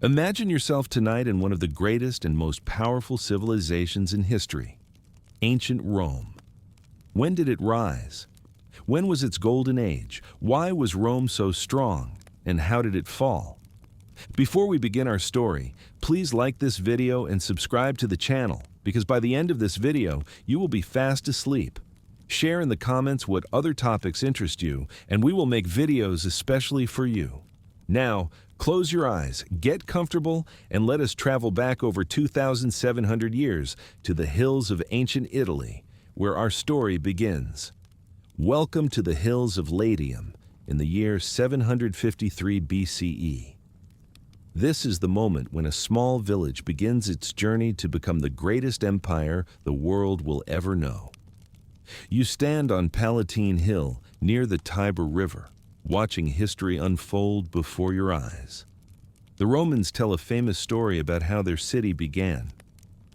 Imagine yourself tonight in one of the greatest and most powerful civilizations in history, ancient Rome. When did it rise? When was its golden age? Why was Rome so strong? And how did it fall? Before we begin our story, please like this video and subscribe to the channel, because by the end of this video, you will be fast asleep. Share in the comments what other topics interest you, and we will make videos especially for you. Now, close your eyes, get comfortable, and let us travel back over 2,700 years to the hills of ancient Italy, where our story begins. Welcome to the hills of Latium in the year 753 BCE. This is the moment when a small village begins its journey to become the greatest empire the world will ever know. You stand on Palatine Hill near the Tiber River, watching history unfold before your eyes. The Romans tell a famous story about how their city began.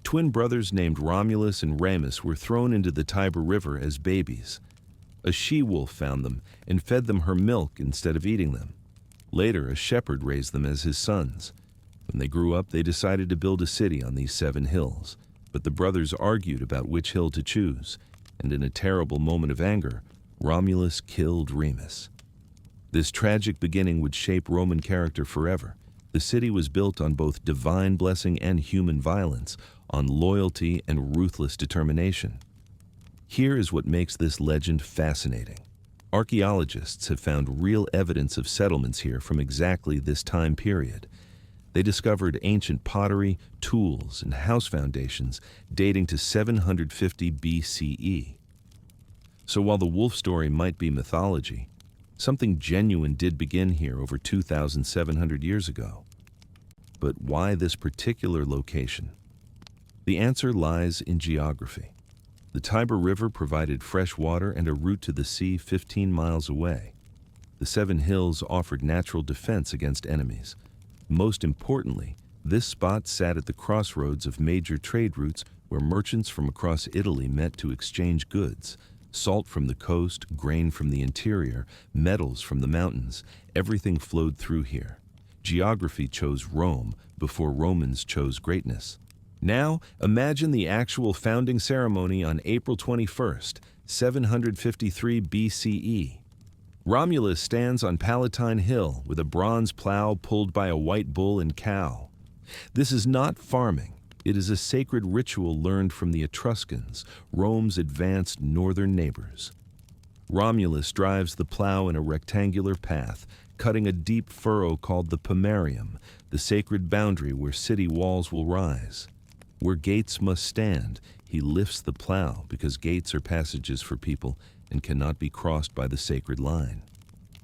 Twin brothers named Romulus and Remus were thrown into the Tiber River as babies. A she-wolf found them and fed them her milk instead of eating them. Later, a shepherd raised them as his sons. When they grew up, they decided to build a city on these 7 hills. But the brothers argued about which hill to choose, and in a terrible moment of anger, Romulus killed Remus. This tragic beginning would shape Roman character forever. The city was built on both divine blessing and human violence, on loyalty and ruthless determination. Here is what makes this legend fascinating. Archaeologists have found real evidence of settlements here from exactly this time period. They discovered ancient pottery, tools, and house foundations dating to 750 BCE. So while the wolf story might be mythology, something genuine did begin here over 2,700 years ago. But why this particular location? The answer lies in geography. The Tiber River provided fresh water and a route to the sea 15 miles away. The 7 hills offered natural defense against enemies. Most importantly, this spot sat at the crossroads of major trade routes where merchants from across Italy met to exchange goods. Salt from the coast, grain from the interior, metals from the mountains, everything flowed through here. Geography chose Rome before Romans chose greatness. Now, imagine the actual founding ceremony on April 21st, 753 BCE. Romulus stands on Palatine Hill with a bronze plow pulled by a white bull and cow. This is not farming. It is a sacred ritual learned from the Etruscans, Rome's advanced northern neighbors. Romulus drives the plow in a rectangular path, cutting a deep furrow called the pomerium, the sacred boundary where city walls will rise. Where gates must stand, he lifts the plow because gates are passages for people and cannot be crossed by the sacred line.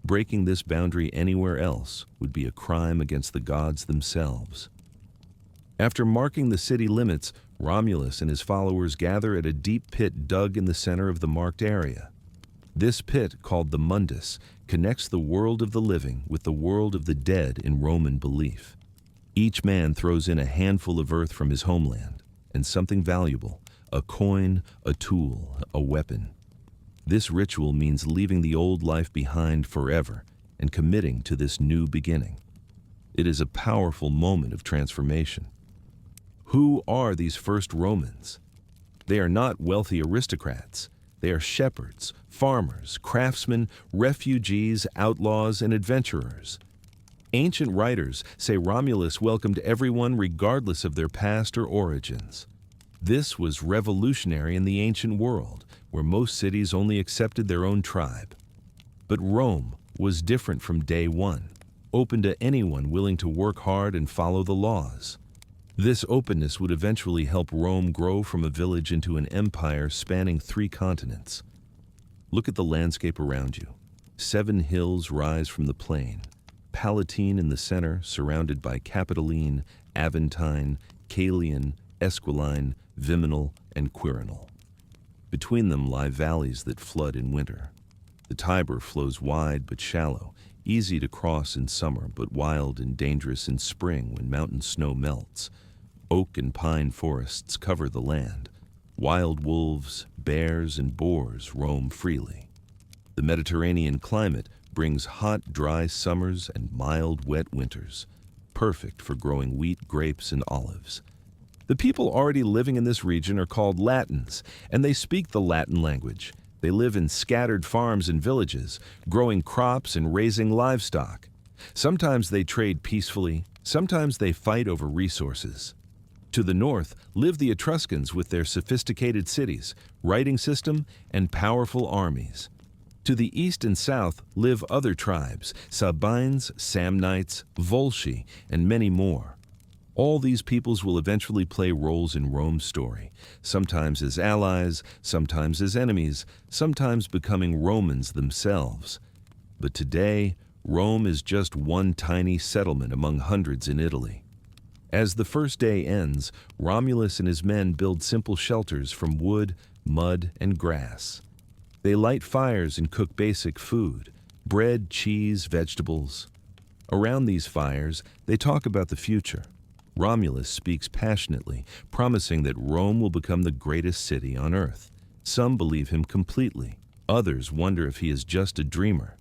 Breaking this boundary anywhere else would be a crime against the gods themselves. After marking the city limits, Romulus and his followers gather at a deep pit dug in the center of the marked area. This pit, called the Mundus, connects the world of the living with the world of the dead in Roman belief. Each man throws in a handful of earth from his homeland, and something valuable, a coin, a tool, a weapon. This ritual means leaving the old life behind forever and committing to this new beginning. It is a powerful moment of transformation. Who are these first Romans? They are not wealthy aristocrats. They are shepherds, farmers, craftsmen, refugees, outlaws, and adventurers. Ancient writers say Romulus welcomed everyone regardless of their past or origins. This was revolutionary in the ancient world, where most cities only accepted their own tribe. But Rome was different from day one, open to anyone willing to work hard and follow the laws. This openness would eventually help Rome grow from a village into an empire spanning 3 continents. Look at the landscape around you. 7 hills rise from the plain. Palatine in the center, surrounded by Capitoline, Aventine, Caelian, Esquiline, Viminal, and Quirinal. Between them lie valleys that flood in winter. The Tiber flows wide but shallow, easy to cross in summer but wild and dangerous in spring when mountain snow melts. Oak and pine forests cover the land. Wild wolves, bears, and boars roam freely. The Mediterranean climate brings hot, dry summers and mild, wet winters. perfect for growing wheat, grapes, and olives. The people already living in this region are called Latins, and they speak the Latin language. They live in scattered farms and villages, growing crops and raising livestock. Sometimes they trade peacefully, sometimes they fight over resources. To the north live the Etruscans with their sophisticated cities, writing system, and powerful armies. To the east and south live other tribes, Sabines, Samnites, Volsci, and many more. All these peoples will eventually play roles in Rome's story, sometimes as allies, sometimes as enemies, sometimes becoming Romans themselves. But today, Rome is just one tiny settlement among hundreds in Italy. As the first day ends, Romulus and his men build simple shelters from wood, mud, and grass. They light fires and cook basic food, bread, cheese, vegetables. Around these fires, they talk about the future. Romulus speaks passionately, promising that Rome will become the greatest city on earth. Some believe him completely. Others wonder if he is just a dreamer.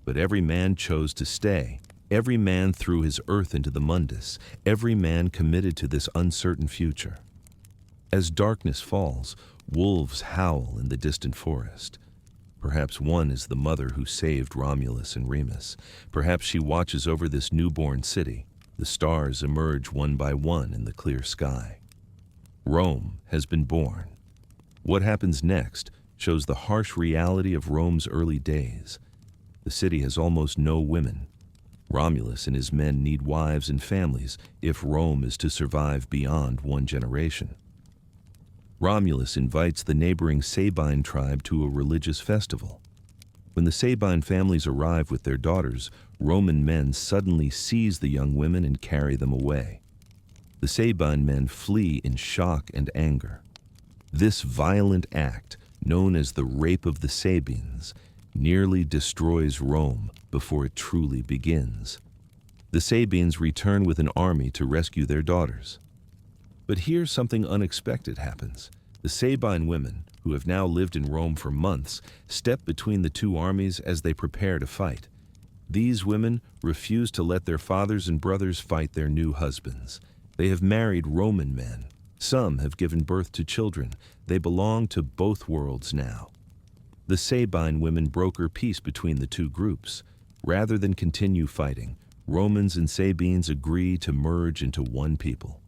But every man chose to stay. Every man threw his earth into the mundus. Every man committed to this uncertain future. As darkness falls, wolves howl in the distant forest. Perhaps one is the mother who saved Romulus and Remus. Perhaps she watches over this newborn city. The stars emerge one by one in the clear sky. Rome has been born. What happens next shows the harsh reality of Rome's early days. The city has almost no women. Romulus and his men need wives and families if Rome is to survive beyond one generation. Romulus invites the neighboring Sabine tribe to a religious festival. When the Sabine families arrive with their daughters, Roman men suddenly seize the young women and carry them away. The Sabine men flee in shock and anger. This violent act, known as the Rape of the Sabines, nearly destroys Rome before it truly begins. The Sabines return with an army to rescue their daughters. But here something unexpected happens. The Sabine women, who have now lived in Rome for months, step between the two armies as they prepare to fight. These women refuse to let their fathers and brothers fight their new husbands. They have married Roman men. Some have given birth to children. They belong to both worlds now. The Sabine women broker peace between the two groups. Rather than continue fighting, Romans and Sabines agree to merge into one people.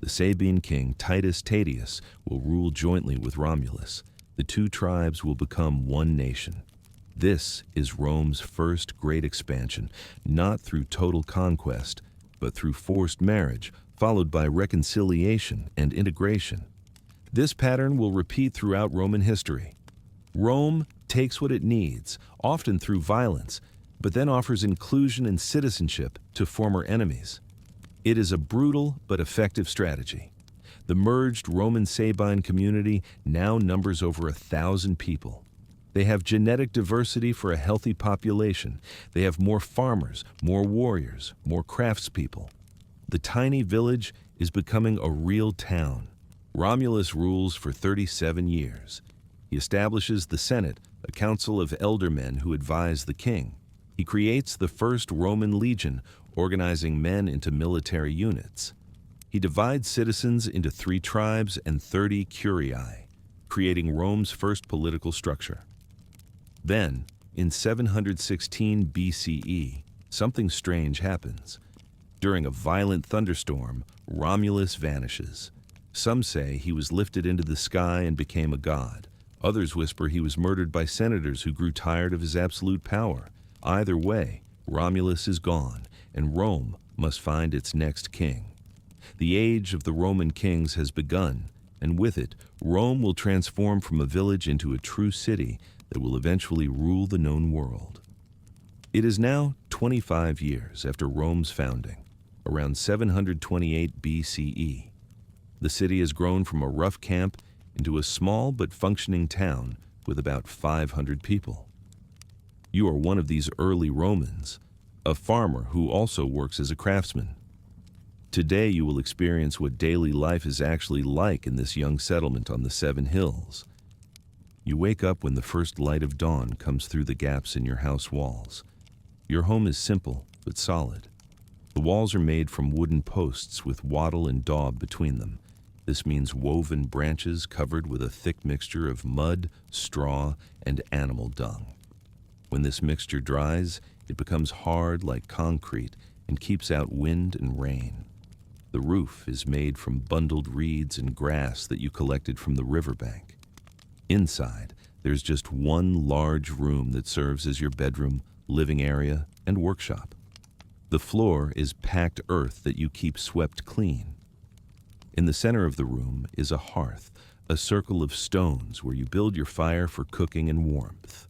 The Sabine king, Titus Tatius, will rule jointly with Romulus. The two tribes will become one nation. This is Rome's first great expansion, not through total conquest, but through forced marriage, followed by reconciliation and integration. This pattern will repeat throughout Roman history. Rome takes what it needs, often through violence, but then offers inclusion and citizenship to former enemies. It is a brutal but effective strategy. The merged Roman Sabine community now numbers over 1,000 people. They have genetic diversity for a healthy population. They have more farmers, more warriors, more craftspeople. The tiny village is becoming a real town. Romulus rules for 37 years. He establishes the Senate, a council of elder men who advise the king. He creates the first Roman legion, organizing men into military units. He divides citizens into 3 tribes and 30 curiae, creating Rome's first political structure. Then, in 716 BCE, something strange happens. During a violent thunderstorm, Romulus vanishes. Some say he was lifted into the sky and became a god. Others whisper he was murdered by senators who grew tired of his absolute power. Either way, Romulus is gone, and Rome must find its next king. The age of the Roman kings has begun, and with it, Rome will transform from a village into a true city that will eventually rule the known world. It is now 25 years after Rome's founding, around 728 BCE. The city has grown from a rough camp into a small but functioning town with about 500 people. You are one of these early Romans, a farmer who also works as a craftsman. Today you will experience what daily life is actually like in this young settlement on the 7 hills. You wake up when the first light of dawn comes through the gaps in your house walls. Your home is simple but solid. The walls are made from wooden posts with wattle and daub between them. This means woven branches covered with a thick mixture of mud, straw, and animal dung. When this mixture dries, it becomes hard like concrete and keeps out wind and rain. The roof is made from bundled reeds and grass that you collected from the riverbank. Inside, there's just one large room that serves as your bedroom, living area, and workshop. The floor is packed earth that you keep swept clean. In the center of the room is a hearth, a circle of stones where you build your fire for cooking and warmth.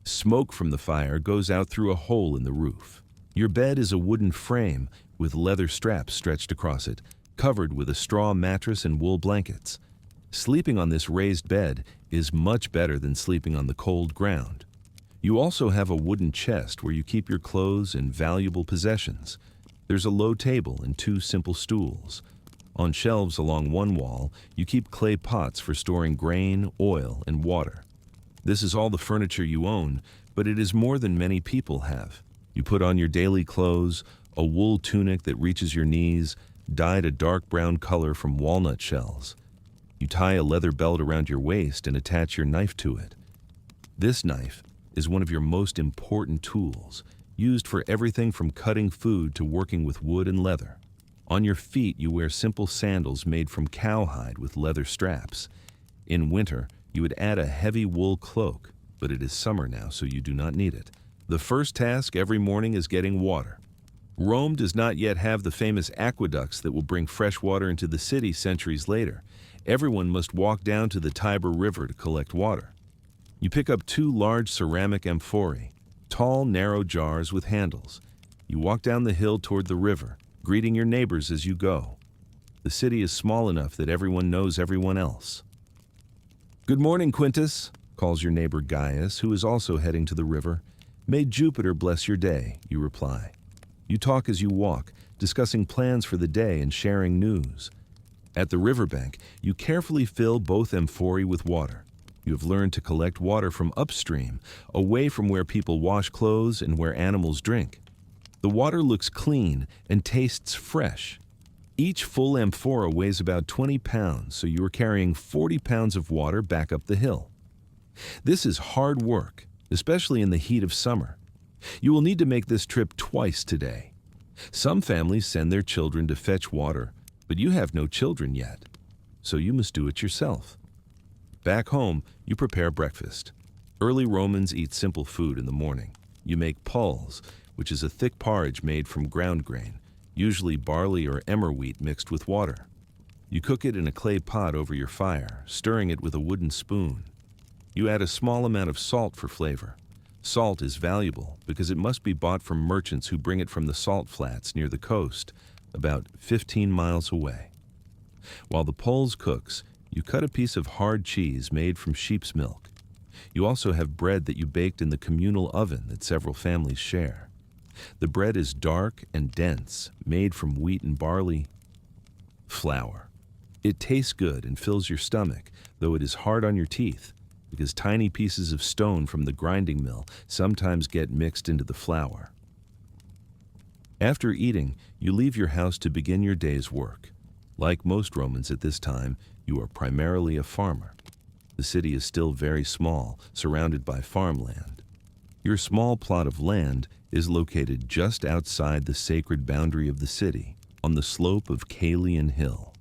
Smoke from the fire goes out through a hole in the roof. Your bed is a wooden frame with leather straps stretched across it, covered with a straw mattress and wool blankets. Sleeping on this raised bed is much better than sleeping on the cold ground. You also have a wooden chest where you keep your clothes and valuable possessions. There's a low table and 2 simple stools. On shelves along one wall, you keep clay pots for storing grain, oil, and water. This is all the furniture you own, but it is more than many people have. You put on your daily clothes, a wool tunic that reaches your knees, dyed a dark brown color from walnut shells. You tie a leather belt around your waist and attach your knife to it. This knife is one of your most important tools, used for everything from cutting food to working with wood and leather. On your feet, you wear simple sandals made from cowhide with leather straps. In winter, you would add a heavy wool cloak, but it is summer now, so you do not need it. The first task every morning is getting water. Rome does not yet have the famous aqueducts that will bring fresh water into the city centuries later. Everyone must walk down to the Tiber River to collect water. You pick up 2 large ceramic amphorae, tall, narrow jars with handles. You walk down the hill toward the river, greeting your neighbors as you go. The city is small enough that everyone knows everyone else. "Good morning, Quintus," calls your neighbor Gaius, who is also heading to the river. "May Jupiter bless your day," you reply. You talk as you walk, discussing plans for the day and sharing news. At the riverbank, you carefully fill both amphorae with water. You have learned to collect water from upstream, away from where people wash clothes and where animals drink. The water looks clean and tastes fresh. Each full amphora weighs about 20 pounds, so you are carrying 40 pounds of water back up the hill. This is hard work, especially in the heat of summer. You will need to make this trip twice today. Some families send their children to fetch water, but you have no children yet, so you must do it yourself. Back home, you prepare breakfast. Early Romans eat simple food in the morning. You make pulse, which is a thick porridge made from ground grain, usually barley or emmer wheat mixed with water. You cook it in a clay pot over your fire, stirring it with a wooden spoon. You add a small amount of salt for flavor. Salt is valuable because it must be bought from merchants who bring it from the salt flats near the coast, about 15 miles away. While the pulse cooks, you cut a piece of hard cheese made from sheep's milk. You also have bread that you baked in the communal oven that several families share. The bread is dark and dense, made from wheat and barley flour. It tastes good and fills your stomach, though it is hard on your teeth, because tiny pieces of stone from the grinding mill sometimes get mixed into the flour. After eating, you leave your house to begin your day's work. Like most Romans at this time, you are primarily a farmer. The city is still very small, surrounded by farmland. Your small plot of land is located just outside the sacred boundary of the city, on the slope of Caelian Hill.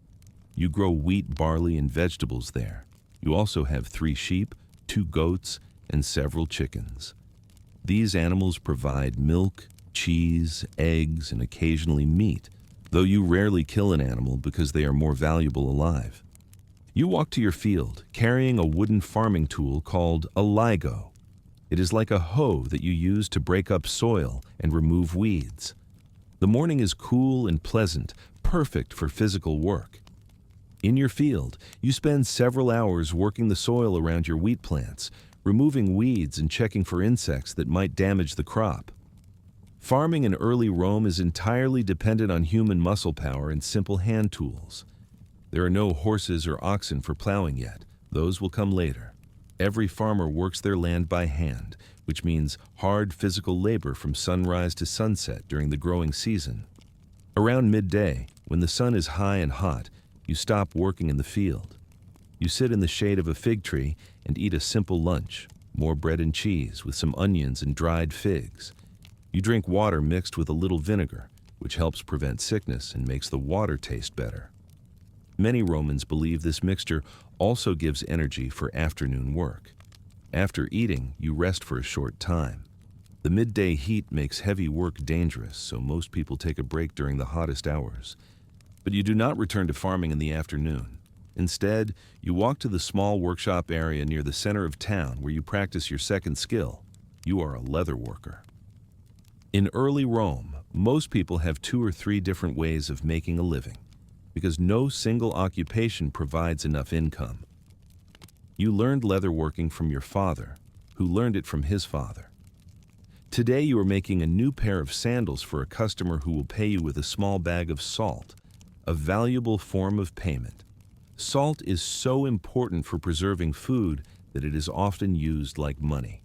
You grow wheat, barley, and vegetables there. You also have 3 sheep, 2 goats, and several chickens. These animals provide milk, cheese, eggs, and occasionally meat, though you rarely kill an animal because they are more valuable alive. You walk to your field, carrying a wooden farming tool called a ligo. It is like a hoe that you use to break up soil and remove weeds. The morning is cool and pleasant, perfect for physical work. In your field, you spend several hours working the soil around your wheat plants, removing weeds and checking for insects that might damage the crop. Farming in early Rome is entirely dependent on human muscle power and simple hand tools. There are no horses or oxen for plowing yet. Those will come later. Every farmer works their land by hand, which means hard physical labor from sunrise to sunset during the growing season. Around midday, when the sun is high and hot, you stop working in the field. You sit in the shade of a fig tree and eat a simple lunch, more bread and cheese with some onions and dried figs. You drink water mixed with a little vinegar, which helps prevent sickness and makes the water taste better. Many Romans believe this mixture also gives energy for afternoon work. After eating, you rest for a short time. The midday heat makes heavy work dangerous, so most people take a break during the hottest hours. But you do not return to farming in the afternoon. Instead, you walk to the small workshop area near the center of town where you practice your second skill. You are a leather worker. In early Rome, most people have 2 or 3 different ways of making a living, because no single occupation provides enough income. You learned leatherworking from your father, who learned it from his father. Today you are making a new pair of sandals for a customer who will pay you with a small bag of salt, a valuable form of payment. Salt is so important for preserving food that it is often used like money.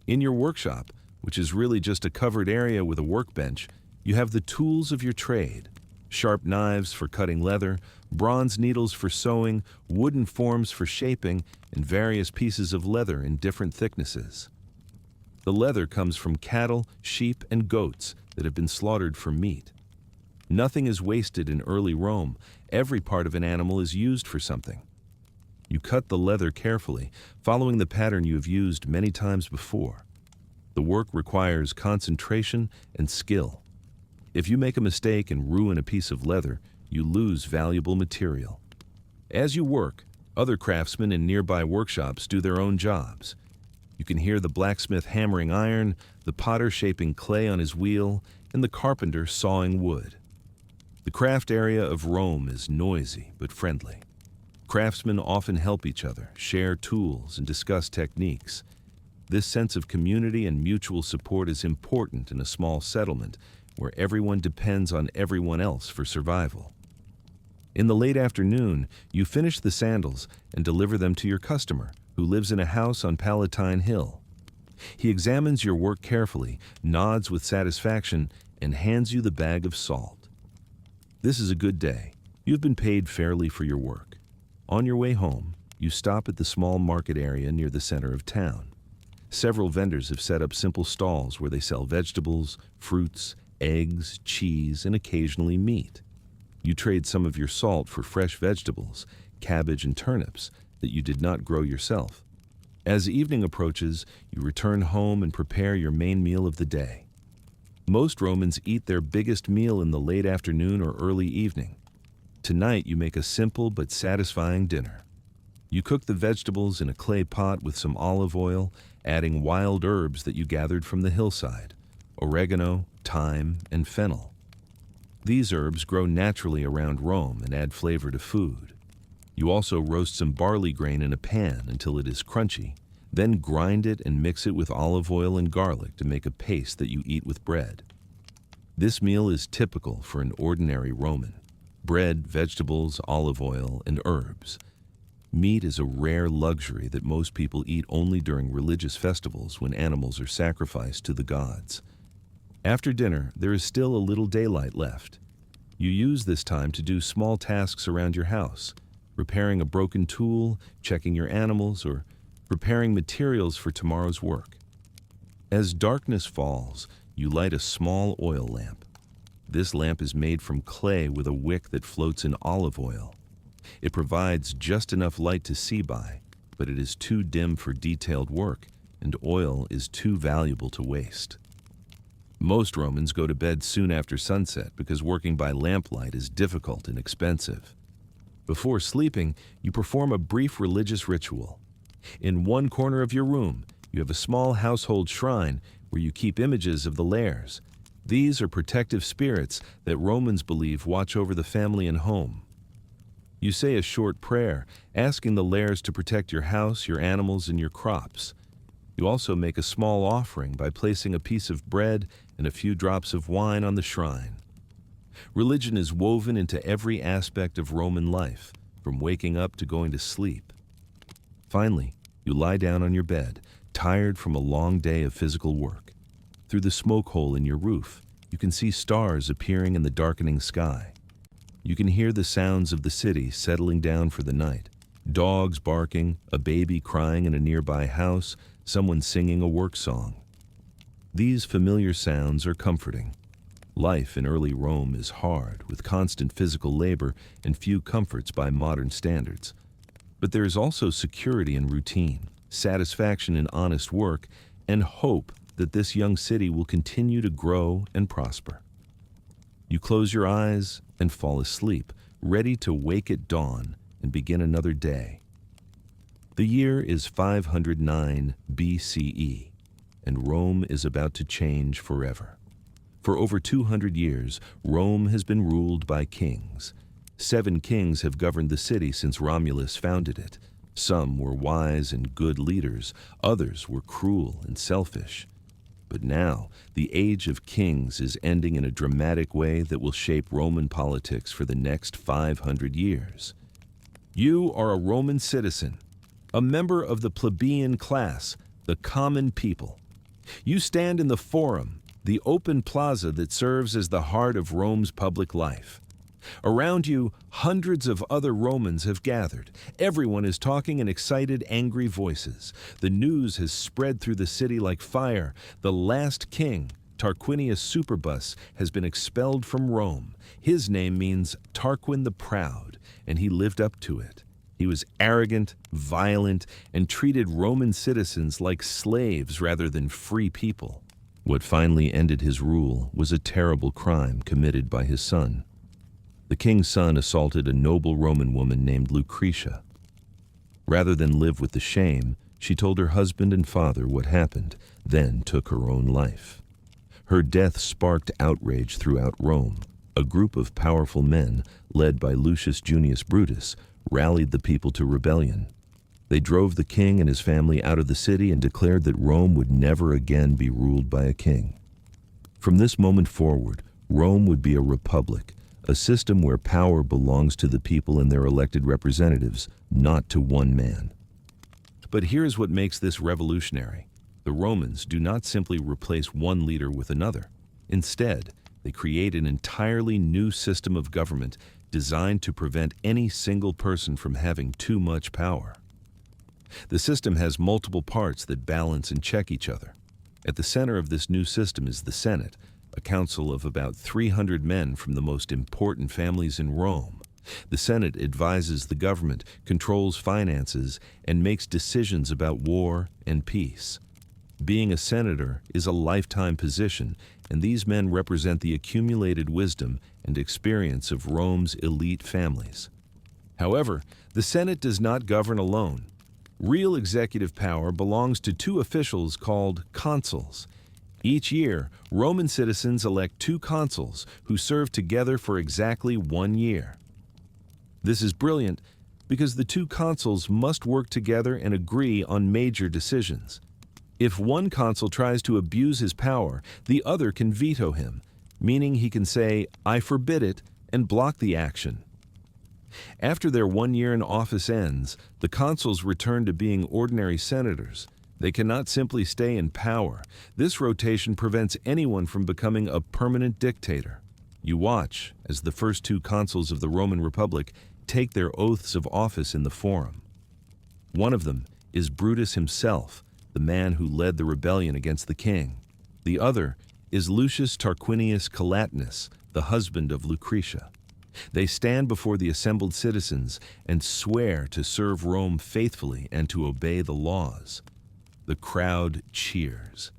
In your workshop, which is really just a covered area with a workbench, you have the tools of your trade: sharp knives for cutting leather, bronze needles for sewing, wooden forms for shaping, and various pieces of leather in different thicknesses. The leather comes from cattle, sheep, and goats that have been slaughtered for meat. Nothing is wasted in early Rome. Every part of an animal is used for something. You cut the leather carefully, following the pattern you have used many times before. The work requires concentration and skill. If you make a mistake and ruin a piece of leather, you lose valuable material. As you work, other craftsmen in nearby workshops do their own jobs. You can hear the blacksmith hammering iron, the potter shaping clay on his wheel, and the carpenter sawing wood. The craft area of Rome is noisy but friendly. Craftsmen often help each other, share tools, and discuss techniques. This sense of community and mutual support is important in a small settlement where everyone depends on everyone else for survival. In the late afternoon, you finish the sandals and deliver them to your customer, who lives in a house on Palatine Hill. He examines your work carefully, nods with satisfaction, and hands you the bag of salt. This is a good day. You've been paid fairly for your work. On your way home, you stop at the small market area near the center of town. Several vendors have set up simple stalls where they sell vegetables, fruits, eggs, cheese, and occasionally meat. You trade some of your salt for fresh vegetables, cabbage and turnips, that you did not grow yourself. As evening approaches, you return home and prepare your main meal of the day. Most Romans eat their biggest meal in the late afternoon or early evening. Tonight you make a simple but satisfying dinner. You cook the vegetables in a clay pot with some olive oil, adding wild herbs that you gathered from the hillside: oregano, thyme, and fennel. These herbs grow naturally around Rome and add flavor to food. You also roast some barley grain in a pan until it is crunchy, then grind it and mix it with olive oil and garlic to make a paste that you eat with bread. This meal is typical for an ordinary Roman: bread, vegetables, olive oil, and herbs. Meat is a rare luxury that most people eat only during religious festivals when animals are sacrificed to the gods. After dinner, there is still a little daylight left. You use this time to do small tasks around your house: repairing a broken tool, checking your animals, or preparing materials for tomorrow's work. As darkness falls, you light a small oil lamp. This lamp is made from clay with a wick that floats in olive oil. It provides just enough light to see by, but it is too dim for detailed work, and oil is too valuable to waste. Most Romans go to bed soon after sunset because working by lamplight is difficult and expensive. Before sleeping, you perform a brief religious ritual. In one corner of your room, you have a small household shrine where you keep images of the lares. These are protective spirits that Romans believe watch over the family and home. You say a short prayer, asking the lares to protect your house, your animals, and your crops. You also make a small offering by placing a piece of bread and a few drops of wine on the shrine. Religion is woven into every aspect of Roman life, from waking up to going to sleep. Finally, you lie down on your bed, tired from a long day of physical work. Through the smoke hole in your roof, You can see stars appearing in the darkening sky. You can hear the sounds of the city settling down for the night. Dogs barking, a baby crying in a nearby house, someone singing a work song. These familiar sounds are comforting. Life in early Rome is hard, with constant physical labor and few comforts by modern standards. But there is also security in routine, satisfaction in honest work, and hope that this young city will continue to grow and prosper. You close your eyes and fall asleep, ready to wake at dawn and begin another day. The year is 509 BCE, and Rome is about to change forever. For over 200 years, Rome has been ruled by kings. 7 kings have governed the city since Romulus founded it. Some were wise and good leaders, others were cruel and selfish. But now, the age of kings is ending in a dramatic way that will shape Roman politics for the next 500 years. You are a Roman citizen, a member of the plebeian class, the common people. You stand in the Forum, the open plaza that serves as the heart of Rome's public life. Around you, hundreds of other Romans have gathered. Everyone is talking in excited, angry voices. The news has spread through the city like fire. The last king, Tarquinius Superbus, has been expelled from Rome. His name means Tarquin the Proud, and he lived up to it. He was arrogant, violent, and treated Roman citizens like slaves rather than free people. What finally ended his rule was a terrible crime committed by his son. The king's son assaulted a noble Roman woman named Lucretia. Rather than live with the shame, she told her husband and father what happened, then took her own life. Her death sparked outrage throughout Rome. A group of powerful men, led by Lucius Junius Brutus, rallied the people to rebellion. They drove the king and his family out of the city and declared that Rome would never again be ruled by a king. From this moment forward, Rome would be a republic, a system where power belongs to the people and their elected representatives, not to one man. But here's what makes this revolutionary. The Romans do not simply replace one leader with another. Instead, they create an entirely new system of government designed to prevent any single person from having too much power. The system has multiple parts that balance and check each other. At the center of this new system is the Senate, a council of about 300 men from the most important families in Rome. The Senate advises the government, controls finances, and makes decisions about war and peace. Being a senator is a lifetime position, and these men represent the accumulated wisdom and experience of Rome's elite families. However, the Senate does not govern alone. Real executive power belongs to 2 officials called consuls. Each year, Roman citizens elect 2 consuls who serve together for exactly 1 year. This is brilliant because the 2 consuls must work together and agree on major decisions. If one consul tries to abuse his power, the other can veto him, meaning he can say, "I forbid it," and block the action. After their 1 year in office ends, the consuls return to being ordinary senators. They cannot simply stay in power. This rotation prevents anyone from becoming a permanent dictator. You watch as the first 2 consuls of the Roman Republic take their oaths of office in the Forum. One of them is Brutus himself, the man who led the rebellion against the king. The other is Lucius Tarquinius Collatinus, the husband of Lucretia. They stand before the assembled citizens and swear to serve Rome faithfully and to obey the laws. The crowd cheers.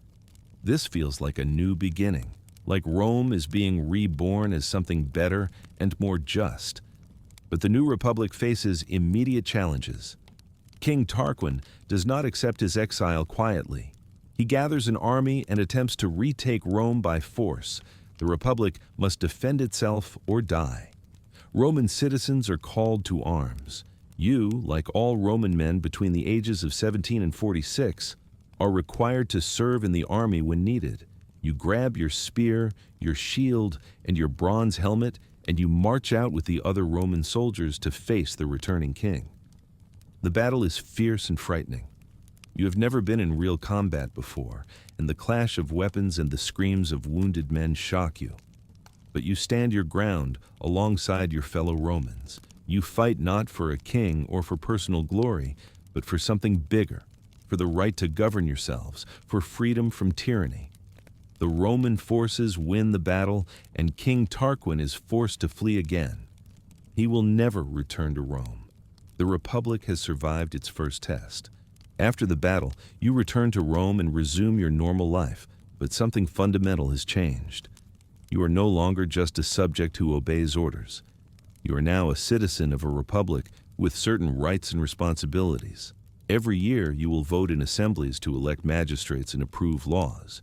This feels like a new beginning, like Rome is being reborn as something better and more just. But the new republic faces immediate challenges. King Tarquin does not accept his exile quietly. He gathers an army and attempts to retake Rome by force. The republic must defend itself or die. Roman citizens are called to arms. You, like all Roman men between the ages of 17 and 46, are required to serve in the army when needed. You grab your spear, your shield, and your bronze helmet, and you march out with the other Roman soldiers to face the returning king. The battle is fierce and frightening. You have never been in real combat before, and the clash of weapons and the screams of wounded men shock you. But you stand your ground alongside your fellow Romans. You fight not for a king or for personal glory, but for something bigger, for the right to govern yourselves, for freedom from tyranny. The Roman forces win the battle, and King Tarquin is forced to flee again. He will never return to Rome. The Republic has survived its first test. After the battle, you return to Rome and resume your normal life, but something fundamental has changed. You are no longer just a subject who obeys orders. You are now a citizen of a republic with certain rights and responsibilities. Every year, you will vote in assemblies to elect magistrates and approve laws.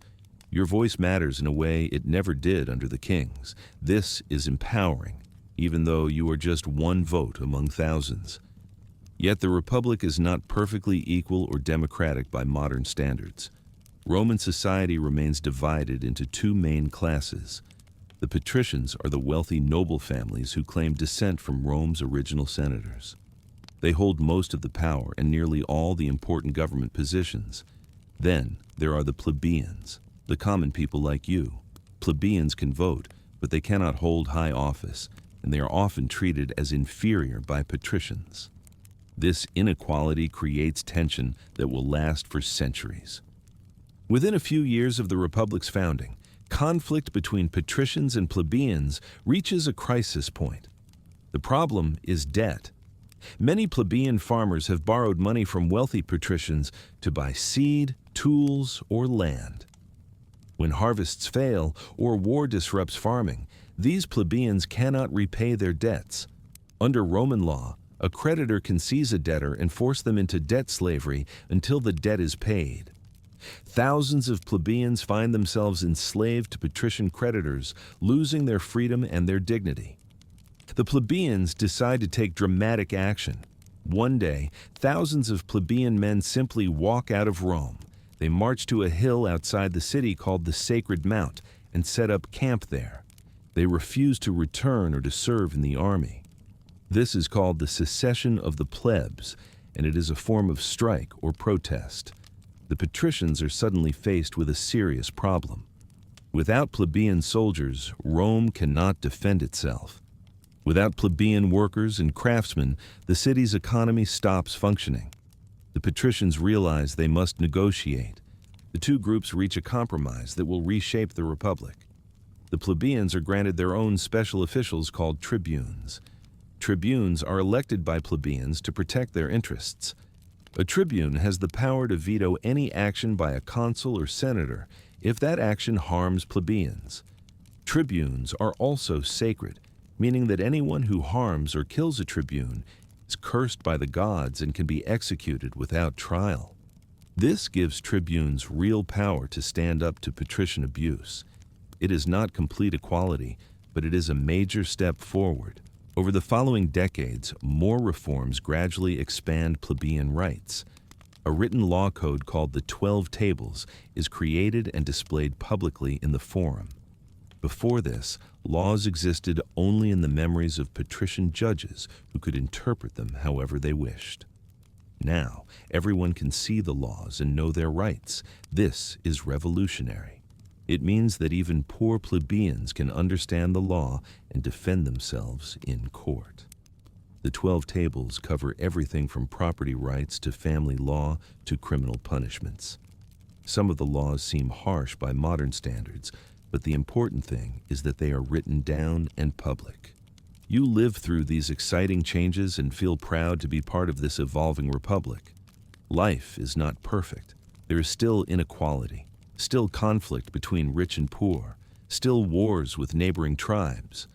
Your voice matters in a way it never did under the kings. This is empowering, even though you are just one vote among thousands. Yet the Republic is not perfectly equal or democratic by modern standards. Roman society remains divided into two main classes. The patricians are the wealthy noble families who claim descent from Rome's original senators. They hold most of the power and nearly all the important government positions. Then there are the plebeians, the common people like you. Plebeians can vote, but they cannot hold high office, and they are often treated as inferior by patricians. This inequality creates tension that will last for centuries. Within a few years of the Republic's founding, conflict between patricians and plebeians reaches a crisis point. The problem is debt. Many plebeian farmers have borrowed money from wealthy patricians to buy seed, tools, or land. When harvests fail or war disrupts farming, these plebeians cannot repay their debts. Under Roman law, a creditor can seize a debtor and force them into debt slavery until the debt is paid. Thousands of plebeians find themselves enslaved to patrician creditors, losing their freedom and their dignity. The plebeians decide to take dramatic action. One day, thousands of plebeian men simply walk out of Rome. They march to a hill outside the city called the Sacred Mount and set up camp there. They refuse to return or to serve in the army. This is called the secession of the plebs, and it is a form of strike or protest. The patricians are suddenly faced with a serious problem. Without plebeian soldiers, Rome cannot defend itself. Without plebeian workers and craftsmen, the city's economy stops functioning. The patricians realize they must negotiate. The two groups reach a compromise that will reshape the Republic. The plebeians are granted their own special officials called tribunes. Tribunes are elected by plebeians to protect their interests. A tribune has the power to veto any action by a consul or senator if that action harms plebeians. Tribunes are also sacred, meaning that anyone who harms or kills a tribune is cursed by the gods and can be executed without trial. This gives tribunes real power to stand up to patrician abuse. It is not complete equality, but it is a major step forward. Over the following decades, more reforms gradually expand plebeian rights. A written law code called the 12 Tables is created and displayed publicly in the Forum. Before this, laws existed only in the memories of patrician judges who could interpret them however they wished. Now, everyone can see the laws and know their rights. This is revolutionary. It means that even poor plebeians can understand the law and defend themselves in court. The 12 Tables cover everything from property rights to family law to criminal punishments. Some of the laws seem harsh by modern standards, but the important thing is that they are written down and public. You live through these exciting changes and feel proud to be part of this evolving republic. Life is not perfect. There is still inequality, still conflict between rich and poor, still wars with neighboring tribes.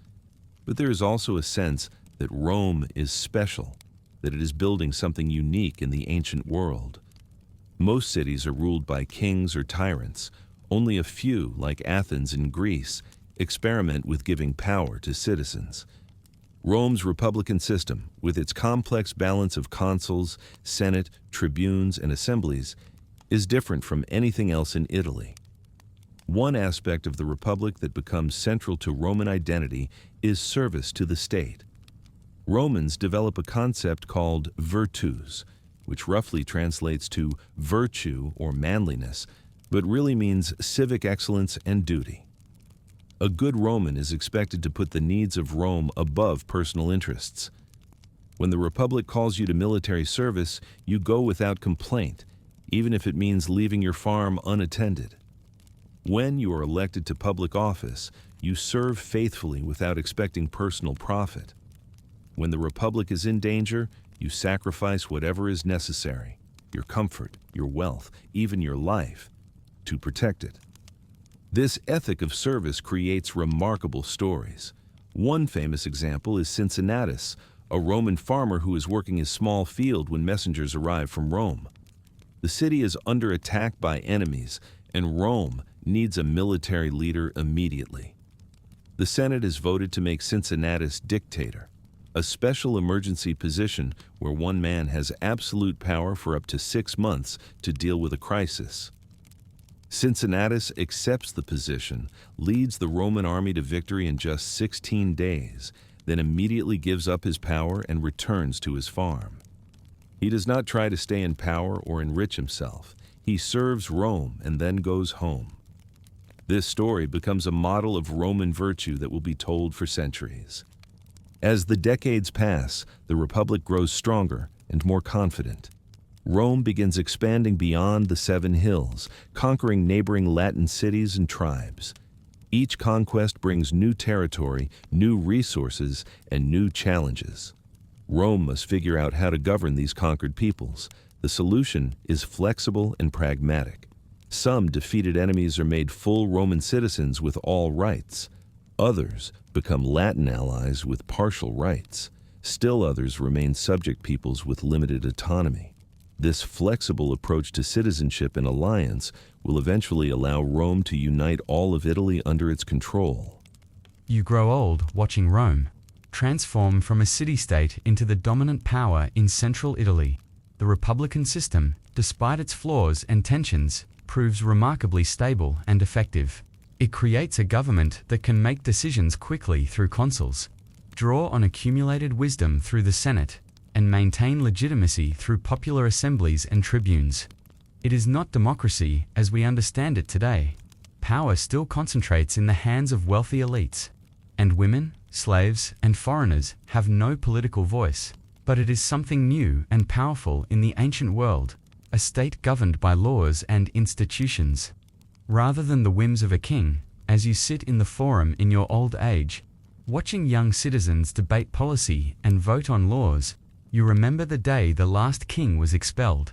But there is also a sense that Rome is special, that it is building something unique in the ancient world. Most cities are ruled by kings or tyrants. Only a few, like Athens in Greece, experiment with giving power to citizens. Rome's republican system, with its complex balance of consuls, senate, tribunes, and assemblies, is different from anything else in Italy. One aspect of the republic that becomes central to Roman identity is service to the state. Romans develop a concept called virtus. which roughly translates to virtue or manliness, but really means civic excellence and duty. A good Roman is expected to put the needs of Rome above personal interests. When the Republic calls you to military service, you go without complaint, even if it means leaving your farm unattended. When you are elected to public office, you serve faithfully without expecting personal profit. When the Republic is in danger, you sacrifice whatever is necessary, your comfort, your wealth, even your life, to protect it. This ethic of service creates remarkable stories. One famous example is Cincinnatus, a Roman farmer who is working his small field when messengers arrive from Rome. The city is under attack by enemies, and Rome needs a military leader immediately. The Senate has voted to make Cincinnatus dictator, a special emergency position where one man has absolute power for up to 6 months to deal with a crisis. Cincinnatus accepts the position, leads the Roman army to victory in just 16 days, then immediately gives up his power and returns to his farm. He does not try to stay in power or enrich himself. He serves Rome and then goes home. This story becomes a model of Roman virtue that will be told for centuries. As the decades pass, the Republic grows stronger and more confident. Rome begins expanding beyond the 7 hills, conquering neighboring Latin cities and tribes. Each conquest brings new territory, new resources, and new challenges. Rome must figure out how to govern these conquered peoples. The solution is flexible and pragmatic. Some defeated enemies are made full Roman citizens with all rights. Others become Latin allies with partial rights. Still others remain subject peoples with limited autonomy. This flexible approach to citizenship and alliance will eventually allow Rome to unite all of Italy under its control. You grow old watching Rome transform from a city-state into the dominant power in central Italy. The republican system, despite its flaws and tensions, proves remarkably stable and effective. It creates a government that can make decisions quickly through consuls, draw on accumulated wisdom through the Senate, and maintain legitimacy through popular assemblies and tribunes. It is not democracy as we understand it today. Power still concentrates in the hands of wealthy elites, and women, slaves, and foreigners have no political voice. But it is something new and powerful in the ancient world, a state governed by laws and institutions. Rather than the whims of a king, as you sit in the forum in your old age, watching young citizens debate policy and vote on laws, you remember the day the last king was expelled.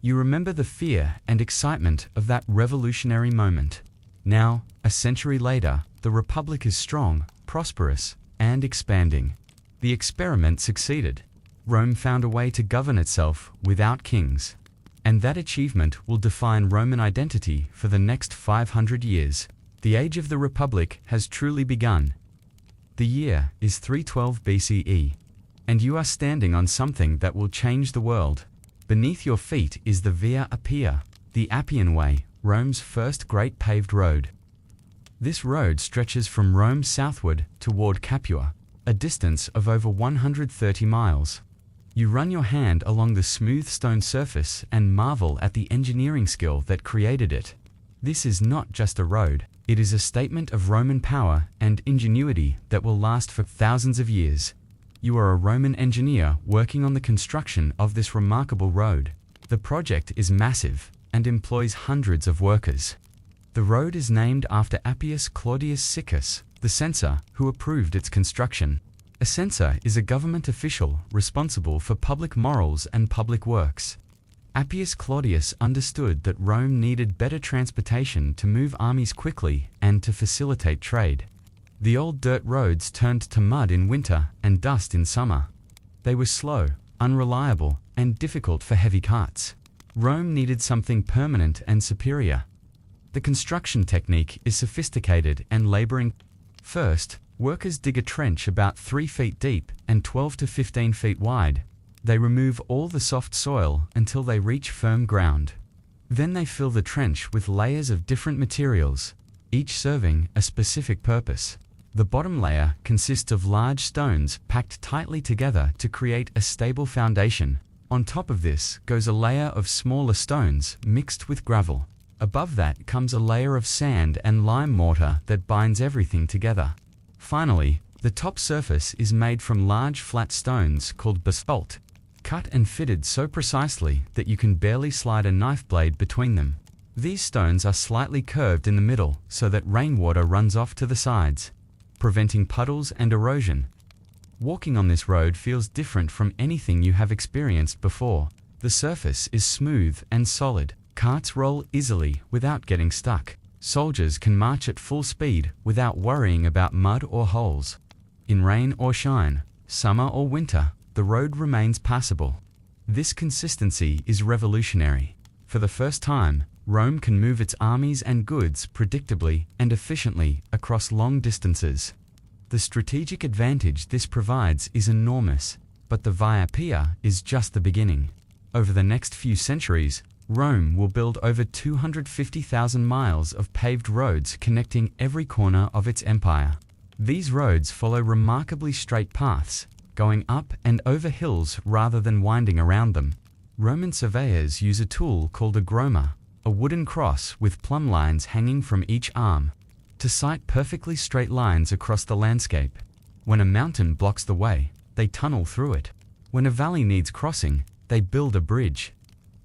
You remember the fear and excitement of that revolutionary moment. Now, a century later, the Republic is strong, prosperous, and expanding. The experiment succeeded. Rome found a way to govern itself without kings. And that achievement will define Roman identity for the next 500 years. The age of the Republic has truly begun. The year is 312 BCE. And you are standing on something that will change the world. Beneath your feet is the Via Appia, the Appian Way, Rome's first great paved road. This road stretches from Rome southward toward Capua, a distance of over 130 miles. You run your hand along the smooth stone surface and marvel at the engineering skill that created it. This is not just a road, it is a statement of Roman power and ingenuity that will last for thousands of years. You are a Roman engineer working on the construction of this remarkable road. The project is massive and employs hundreds of workers. The road is named after Appius Claudius Siccus, the censor who approved its construction. A censor is a government official responsible for public morals and public works. Appius Claudius understood that Rome needed better transportation to move armies quickly and to facilitate trade. The old dirt roads turned to mud in winter and dust in summer. They were slow, unreliable, and difficult for heavy carts. Rome needed something permanent and superior. The construction technique is sophisticated and laboring. First, workers dig a trench about 3 feet deep and 12 to 15 feet wide. They remove all the soft soil until they reach firm ground. Then they fill the trench with layers of different materials, each serving a specific purpose. The bottom layer consists of large stones packed tightly together to create a stable foundation. On top of this goes a layer of smaller stones mixed with gravel. Above that comes a layer of sand and lime mortar that binds everything together. Finally, the top surface is made from large flat stones called basalt, cut and fitted so precisely that you can barely slide a knife blade between them. These stones are slightly curved in the middle so that rainwater runs off to the sides, preventing puddles and erosion. Walking on this road feels different from anything you have experienced before. The surface is smooth and solid. Carts roll easily without getting stuck. Soldiers can march at full speed without worrying about mud or holes. In rain or shine, summer or winter, the road remains passable. This consistency is revolutionary. For the first time, Rome can move its armies and goods predictably and efficiently across long distances. The strategic advantage this provides is enormous, but the Via Appia is just the beginning. Over the next few centuries, Rome will build over 250,000 miles of paved roads connecting every corner of its empire. These roads follow remarkably straight paths, going up and over hills rather than winding around them. Roman surveyors use a tool called a groma, a wooden cross with plumb lines hanging from each arm, to sight perfectly straight lines across the landscape. When a mountain blocks the way, they tunnel through it. When a valley needs crossing, they build a bridge.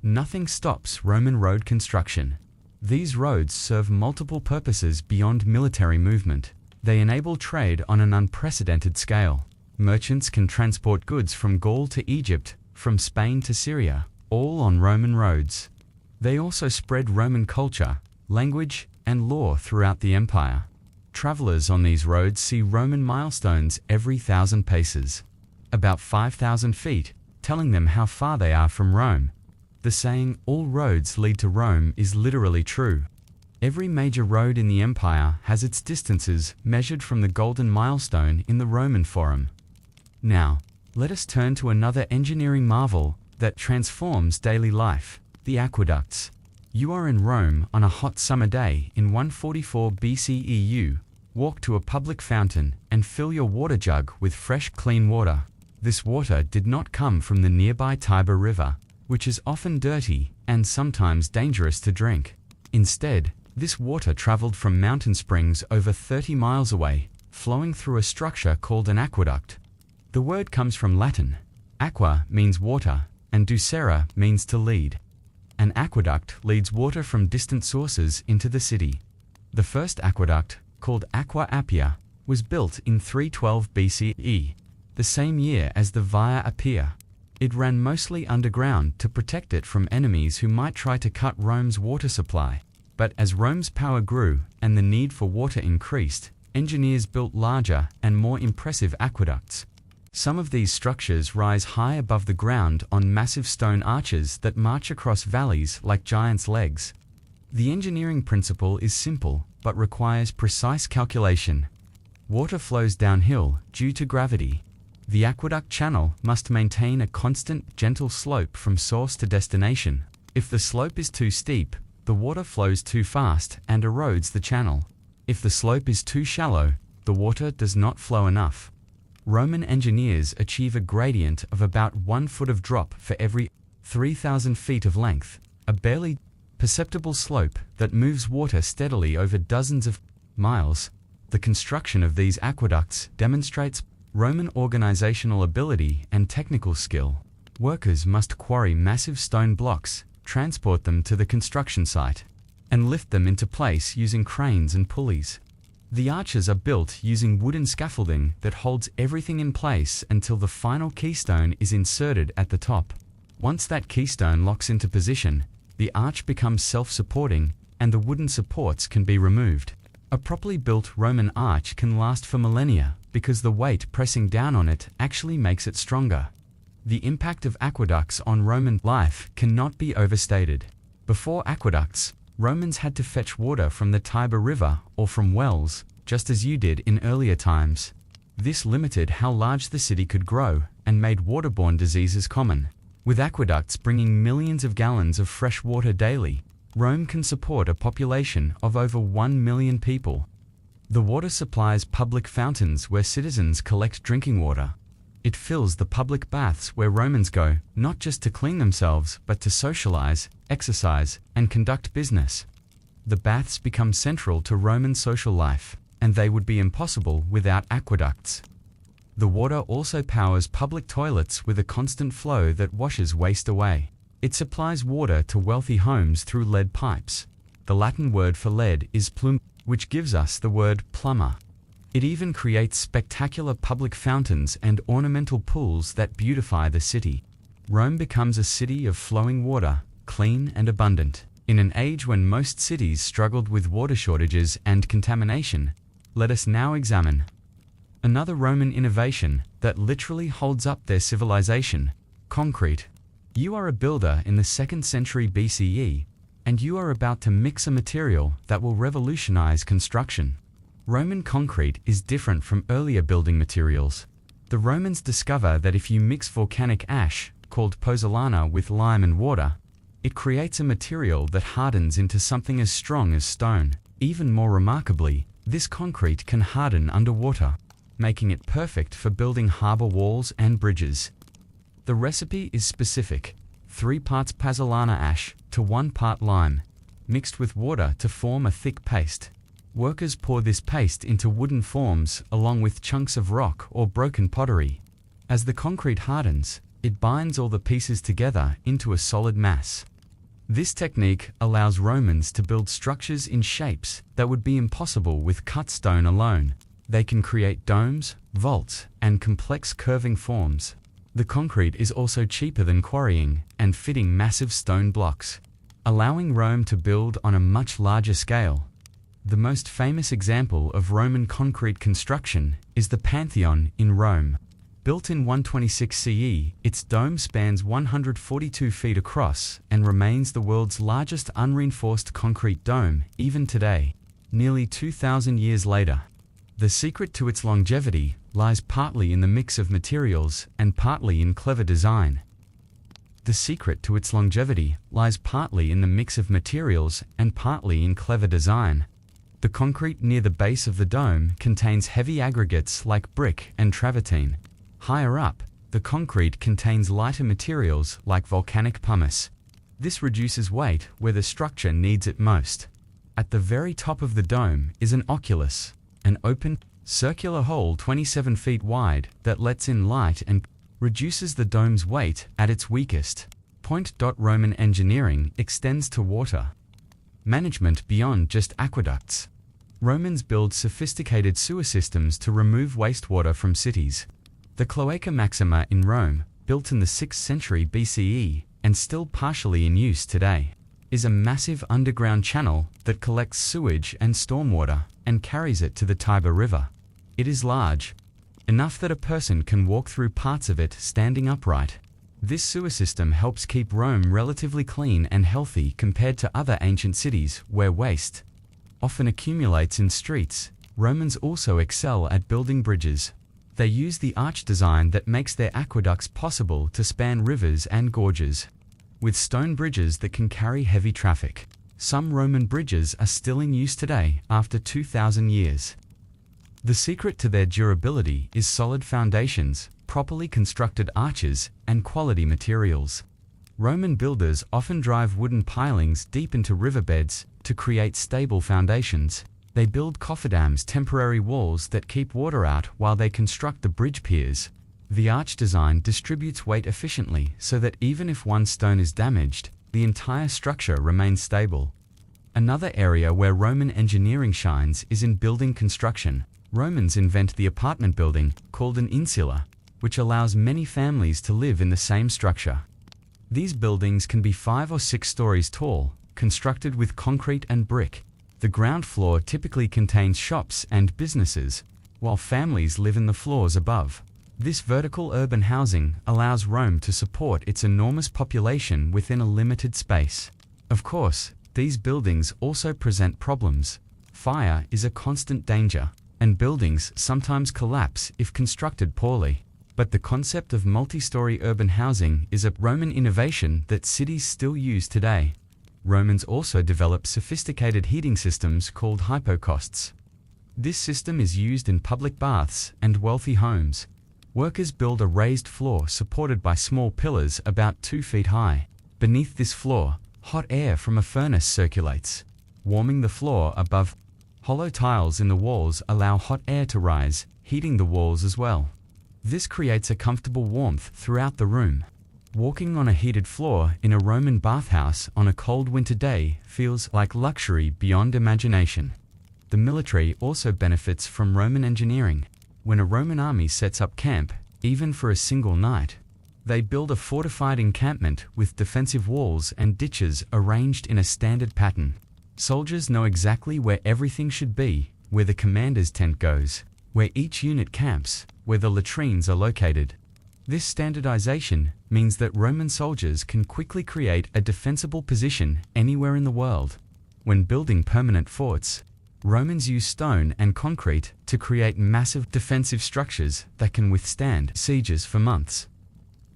Nothing stops Roman road construction. These roads serve multiple purposes beyond military movement. They enable trade on an unprecedented scale. Merchants can transport goods from Gaul to Egypt, from Spain to Syria, all on Roman roads. They also spread Roman culture, language, and law throughout the empire. Travelers on these roads see Roman milestones every 1,000 paces, about 5,000 feet, telling them how far they are from Rome. The saying, "all roads lead to Rome," is literally true. Every major road in the empire has its distances measured from the golden milestone in the Roman Forum. Now, let us turn to another engineering marvel that transforms daily life, the aqueducts. You are in Rome on a hot summer day in 144 BCE. Walk to a public fountain and fill your water jug with fresh, clean water. This water did not come from the nearby Tiber River, which is often dirty and sometimes dangerous to drink. Instead, this water traveled from mountain springs over 30 miles away, flowing through a structure called an aqueduct. The word comes from Latin. Aqua means water, and ducere means to lead. An aqueduct leads water from distant sources into the city. The first aqueduct, called Aqua Appia, was built in 312 BCE, the same year as the Via Appia. It ran mostly underground to protect it from enemies who might try to cut Rome's water supply. But as Rome's power grew and the need for water increased, engineers built larger and more impressive aqueducts. Some of these structures rise high above the ground on massive stone arches that march across valleys like giants' legs. The engineering principle is simple, but requires precise calculation. Water flows downhill due to gravity. The aqueduct channel must maintain a constant, gentle slope from source to destination. If the slope is too steep, the water flows too fast and erodes the channel. If the slope is too shallow, the water does not flow enough. Roman engineers achieve a gradient of about 1 foot of drop for every 3,000 feet of length, a barely perceptible slope that moves water steadily over dozens of miles. The construction of these aqueducts demonstrates Roman organizational ability and technical skill. Workers must quarry massive stone blocks, transport them to the construction site, and lift them into place using cranes and pulleys. The arches are built using wooden scaffolding that holds everything in place until the final keystone is inserted at the top. Once that keystone locks into position, the arch becomes self-supporting and the wooden supports can be removed. A properly built Roman arch can last for millennia because the weight pressing down on it actually makes it stronger. The impact of aqueducts on Roman life cannot be overstated. Before aqueducts, Romans had to fetch water from the Tiber River or from wells, just as you did in earlier times. This limited how large the city could grow and made waterborne diseases common. With aqueducts bringing millions of gallons of fresh water daily, Rome can support a population of over 1 million people. The water supplies public fountains where citizens collect drinking water. It fills the public baths where Romans go, not just to clean themselves, but to socialize, exercise, and conduct business. The baths become central to Roman social life, and they would be impossible without aqueducts. The water also powers public toilets with a constant flow that washes waste away. It supplies water to wealthy homes through lead pipes. The Latin word for lead is plum, which gives us the word plumber. It even creates spectacular public fountains and ornamental pools that beautify the city. Rome becomes a city of flowing water, clean and abundant. In an age when most cities struggled with water shortages and contamination, let us now examine another Roman innovation that literally holds up their civilization: concrete. You are a builder in the 2nd century BCE, and you are about to mix a material that will revolutionize construction. Roman concrete is different from earlier building materials. The Romans discover that if you mix volcanic ash, called pozzolana, with lime and water, it creates a material that hardens into something as strong as stone. Even more remarkably, this concrete can harden underwater, making it perfect for building harbor walls and bridges. The recipe is specific: 3 parts pozzolana ash to 1 part lime, mixed with water to form a thick paste. Workers pour this paste into wooden forms along with chunks of rock or broken pottery. As the concrete hardens, it binds all the pieces together into a solid mass. This technique allows Romans to build structures in shapes that would be impossible with cut stone alone. They can create domes, vaults, and complex curving forms. The concrete is also cheaper than quarrying and fitting massive stone blocks, allowing Rome to build on a much larger scale. The most famous example of Roman concrete construction is the Pantheon in Rome. Built in 126 CE, its dome spans 142 feet across and remains the world's largest unreinforced concrete dome even today, nearly 2,000 years later. The secret to its longevity lies partly in the mix of materials and partly in clever design. The secret to its longevity lies partly in the mix of materials and partly in clever design. The concrete near the base of the dome contains heavy aggregates like brick and travertine. Higher up, the concrete contains lighter materials like volcanic pumice. This reduces weight where the structure needs it most. At the very top of the dome is an oculus, an open, circular hole 27 feet wide that lets in light and reduces the dome's weight at its weakest point. Roman engineering extends to water management beyond just aqueducts. Romans built sophisticated sewer systems to remove wastewater from cities. The Cloaca Maxima in Rome, built in the 6th century BCE and still partially in use today, is a massive underground channel that collects sewage and stormwater and carries it to the Tiber River. It is large, enough that a person can walk through parts of it standing upright. This sewer system helps keep Rome relatively clean and healthy compared to other ancient cities where waste often accumulates in streets. Romans also excel at building bridges. They use the arch design that makes their aqueducts possible to span rivers and gorges, with stone bridges that can carry heavy traffic. Some Roman bridges are still in use today after 2,000 years. The secret to their durability is solid foundations, properly constructed arches, and quality materials. Roman builders often drive wooden pilings deep into riverbeds to create stable foundations. They build cofferdams, temporary walls that keep water out while they construct the bridge piers. The arch design distributes weight efficiently so that even if one stone is damaged, the entire structure remains stable. Another area where Roman engineering shines is in building construction. Romans invent the apartment building, called an insula, which allows many families to live in the same structure. These buildings can be 5 or 6 stories tall, constructed with concrete and brick. The ground floor typically contains shops and businesses, while families live in the floors above. This vertical urban housing allows Rome to support its enormous population within a limited space. Of course, these buildings also present problems. Fire is a constant danger, and buildings sometimes collapse if constructed poorly. But the concept of multi-story urban housing is a Roman innovation that cities still use today. Romans also developed sophisticated heating systems called hypocausts. This system is used in public baths and wealthy homes. Workers build a raised floor supported by small pillars about 2 feet high. Beneath this floor, hot air from a furnace circulates, warming the floor above. Hollow tiles in the walls allow hot air to rise, heating the walls as well. This creates a comfortable warmth throughout the room. Walking on a heated floor in a Roman bathhouse on a cold winter day feels like luxury beyond imagination. The military also benefits from Roman engineering. When a Roman army sets up camp, even for a single night, they build a fortified encampment with defensive walls and ditches arranged in a standard pattern. Soldiers know exactly where everything should be, where the commander's tent goes, where each unit camps, where the latrines are located. This standardization means that Roman soldiers can quickly create a defensible position anywhere in the world. When building permanent forts, Romans used stone and concrete to create massive defensive structures that can withstand sieges for months.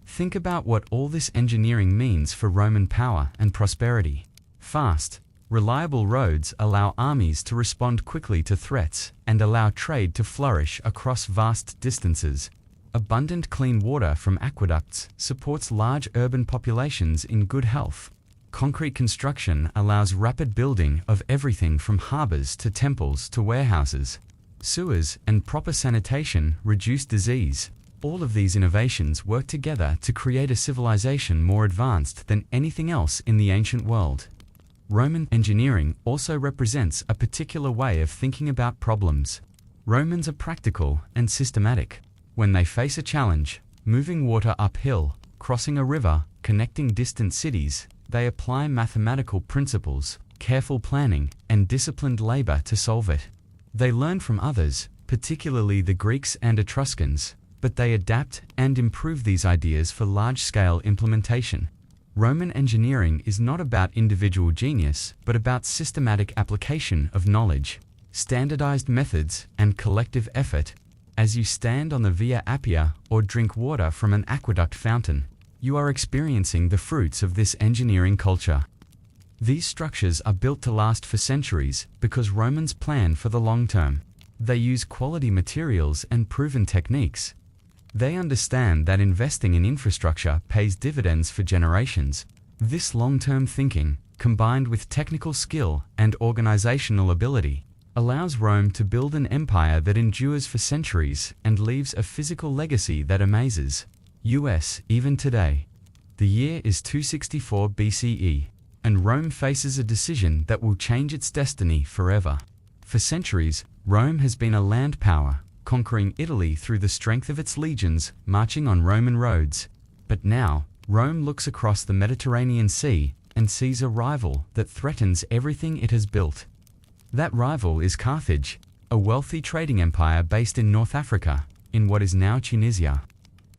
Think about what all this engineering means for Roman power and prosperity. Fast, reliable roads allow armies to respond quickly to threats and allow trade to flourish across vast distances. Abundant clean water from aqueducts supports large urban populations in good health. Concrete construction allows rapid building of everything from harbors to temples to warehouses. Sewers and proper sanitation reduce disease. All of these innovations work together to create a civilization more advanced than anything else in the ancient world. Roman engineering also represents a particular way of thinking about problems. Romans are practical and systematic. When they face a challenge, moving water uphill, crossing a river, connecting distant cities, they apply mathematical principles, careful planning, and disciplined labor to solve it. They learn from others, particularly the Greeks and Etruscans, but they adapt and improve these ideas for large-scale implementation. Roman engineering is not about individual genius, but about systematic application of knowledge, standardized methods, and collective effort. As you stand on the Via Appia or drink water from an aqueduct fountain, you are experiencing the fruits of this engineering culture. These structures are built to last for centuries because Romans plan for the long term. They use quality materials and proven techniques. They understand that investing in infrastructure pays dividends for generations. This long-term thinking, combined with technical skill and organizational ability, allows Rome to build an empire that endures for centuries and leaves a physical legacy that amazes. US, even today. The year is 264 BCE, and Rome faces a decision that will change its destiny forever. For centuries, Rome has been a land power, conquering Italy through the strength of its legions, marching on Roman roads. But now, Rome looks across the Mediterranean Sea and sees a rival that threatens everything it has built. That rival is Carthage, a wealthy trading empire based in North Africa, in what is now Tunisia.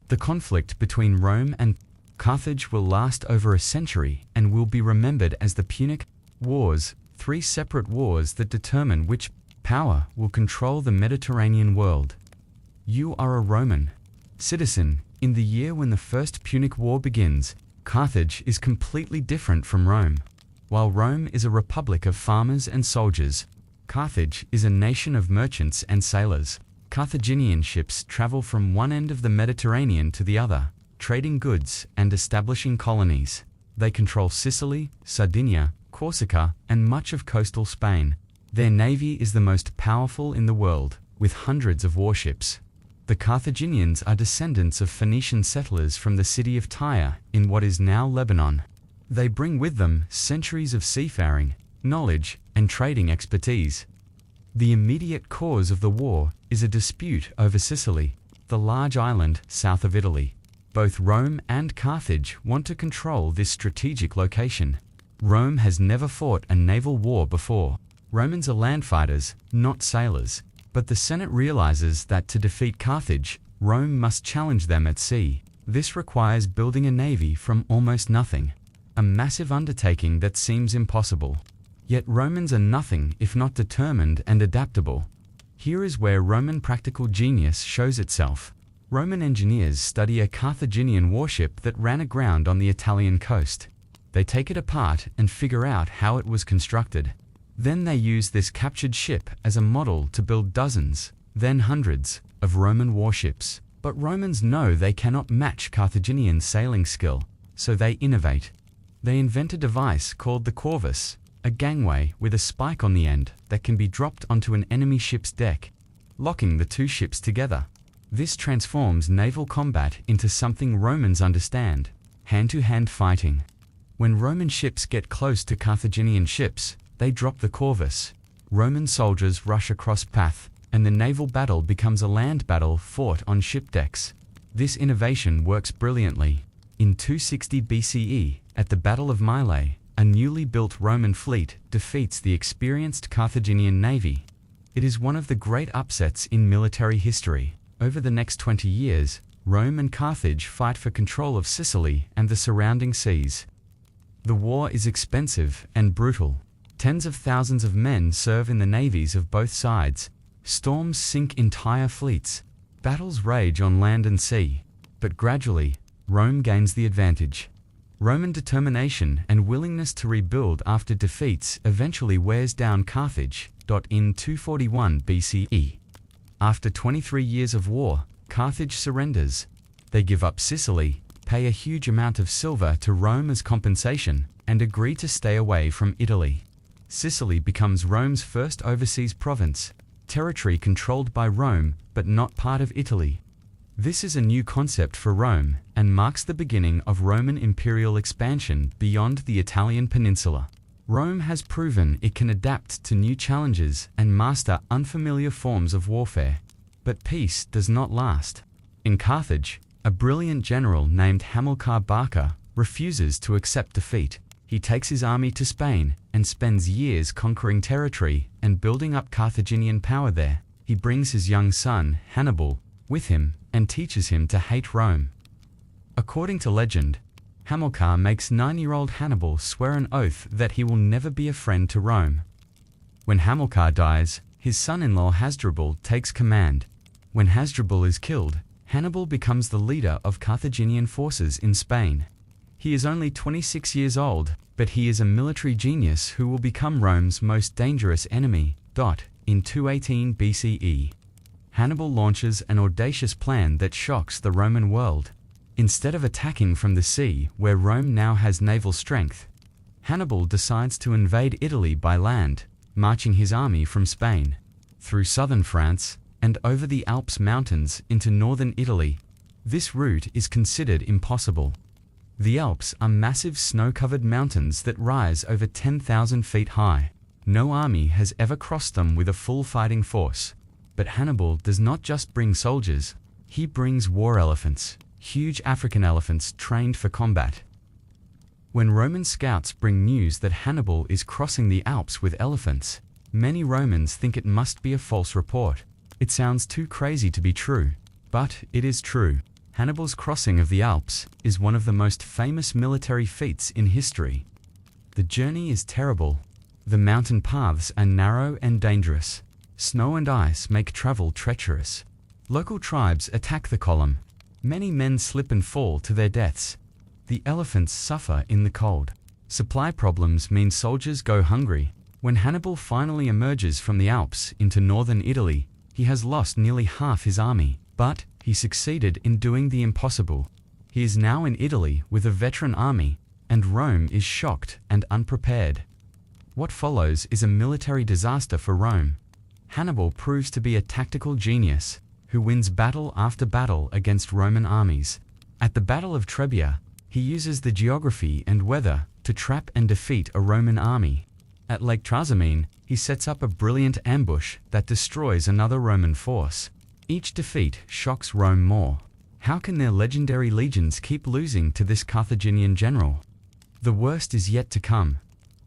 The conflict between Rome and Carthage will last over a century and will be remembered as the Punic Wars, 3 separate wars that determine which power will control the Mediterranean world. You are a Roman citizen. In the year when the First Punic War begins, Carthage is completely different from Rome. While Rome is a republic of farmers and soldiers, Carthage is a nation of merchants and sailors. Carthaginian ships travel from one end of the Mediterranean to the other, trading goods and establishing colonies. They control Sicily, Sardinia, Corsica, and much of coastal Spain. Their navy is the most powerful in the world, with hundreds of warships. The Carthaginians are descendants of Phoenician settlers from the city of Tyre in what is now Lebanon. They bring with them centuries of seafaring, knowledge, and trading expertise. The immediate cause of the war is a dispute over Sicily, the large island south of Italy. Both Rome and Carthage want to control this strategic location. Rome has never fought a naval war before. Romans are land fighters, not sailors. But the Senate realizes that to defeat Carthage, Rome must challenge them at sea. This requires building a navy from almost nothing, a massive undertaking that seems impossible. Yet Romans are nothing if not determined and adaptable. Here is where Roman practical genius shows itself. Roman engineers study a Carthaginian warship that ran aground on the Italian coast. They take it apart and figure out how it was constructed. Then they use this captured ship as a model to build dozens, then hundreds, of Roman warships. But Romans know they cannot match Carthaginian sailing skill, so they innovate. They invent a device called the corvus, a gangway with a spike on the end that can be dropped onto an enemy ship's deck, locking the two ships together. This transforms naval combat into something Romans understand: hand-to-hand fighting. When Roman ships get close to Carthaginian ships, they drop the corvus. Roman soldiers rush across path, and the naval battle becomes a land battle fought on ship decks. This innovation works brilliantly. In 260 BCE, at the Battle of Mylae, a newly built Roman fleet defeats the experienced Carthaginian navy. It is one of the great upsets in military history. Over the next 20 years, Rome and Carthage fight for control of Sicily and the surrounding seas. The war is expensive and brutal. Tens of thousands of men serve in the navies of both sides. Storms sink entire fleets. Battles rage on land and sea. But gradually, Rome gains the advantage. Roman determination and willingness to rebuild after defeats eventually wears down Carthage. In 241 BCE. After 23 years of war, Carthage surrenders. They give up Sicily, pay a huge amount of silver to Rome as compensation, and agree to stay away from Italy. Sicily becomes Rome's first overseas province, territory controlled by Rome but not part of Italy. This is a new concept for Rome and marks the beginning of Roman imperial expansion beyond the Italian peninsula. Rome has proven it can adapt to new challenges and master unfamiliar forms of warfare. But peace does not last. In Carthage, a brilliant general named Hamilcar Barca refuses to accept defeat. He takes his army to Spain and spends years conquering territory and building up Carthaginian power there. He brings his young son, Hannibal, with him and teaches him to hate Rome. According to legend, Hamilcar makes 9-year-old Hannibal swear an oath that he will never be a friend to Rome. When Hamilcar dies, his son-in-law Hasdrubal takes command. When Hasdrubal is killed, Hannibal becomes the leader of Carthaginian forces in Spain. He is only 26 years old, but he is a military genius who will become Rome's most dangerous enemy. In 218 BCE, Hannibal launches an audacious plan that shocks the Roman world. Instead of attacking from the sea, where Rome now has naval strength, Hannibal decides to invade Italy by land, marching his army from Spain, through southern France, and over the Alps mountains into northern Italy. This route is considered impossible. The Alps are massive snow-covered mountains that rise over 10,000 feet high. No army has ever crossed them with a full fighting force. But Hannibal does not just bring soldiers, he brings war elephants. Huge African elephants trained for combat. When Roman scouts bring news that Hannibal is crossing the Alps with elephants, many Romans think it must be a false report. It sounds too crazy to be true, but it is true. Hannibal's crossing of the Alps is one of the most famous military feats in history. The journey is terrible. The mountain paths are narrow and dangerous. Snow and ice make travel treacherous. Local tribes attack the column. Many men slip and fall to their deaths. The elephants suffer in the cold. Supply problems mean soldiers go hungry. When Hannibal finally emerges from the Alps into northern Italy, he has lost nearly half his army, but he succeeded in doing the impossible. He is now in Italy with a veteran army, and Rome is shocked and unprepared. What follows is a military disaster for Rome. Hannibal proves to be a tactical genius who wins battle after battle against Roman armies. At the Battle of Trebia, he uses the geography and weather to trap and defeat a Roman army. At Lake Trasimene, he sets up a brilliant ambush that destroys another Roman force. Each defeat shocks Rome more. How can their legendary legions keep losing to this Carthaginian general? The worst is yet to come.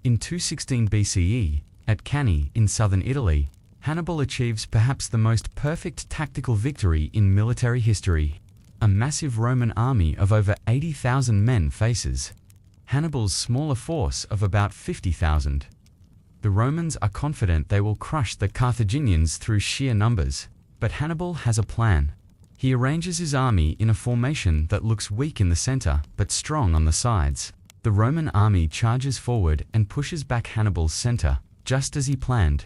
In 216 BCE, at Cannae in southern Italy, Hannibal achieves perhaps the most perfect tactical victory in military history. A massive Roman army of over 80,000 men faces Hannibal's smaller force of about 50,000. The Romans are confident they will crush the Carthaginians through sheer numbers, but Hannibal has a plan. He arranges his army in a formation that looks weak in the center but strong on the sides. The Roman army charges forward and pushes back Hannibal's center, just as he planned.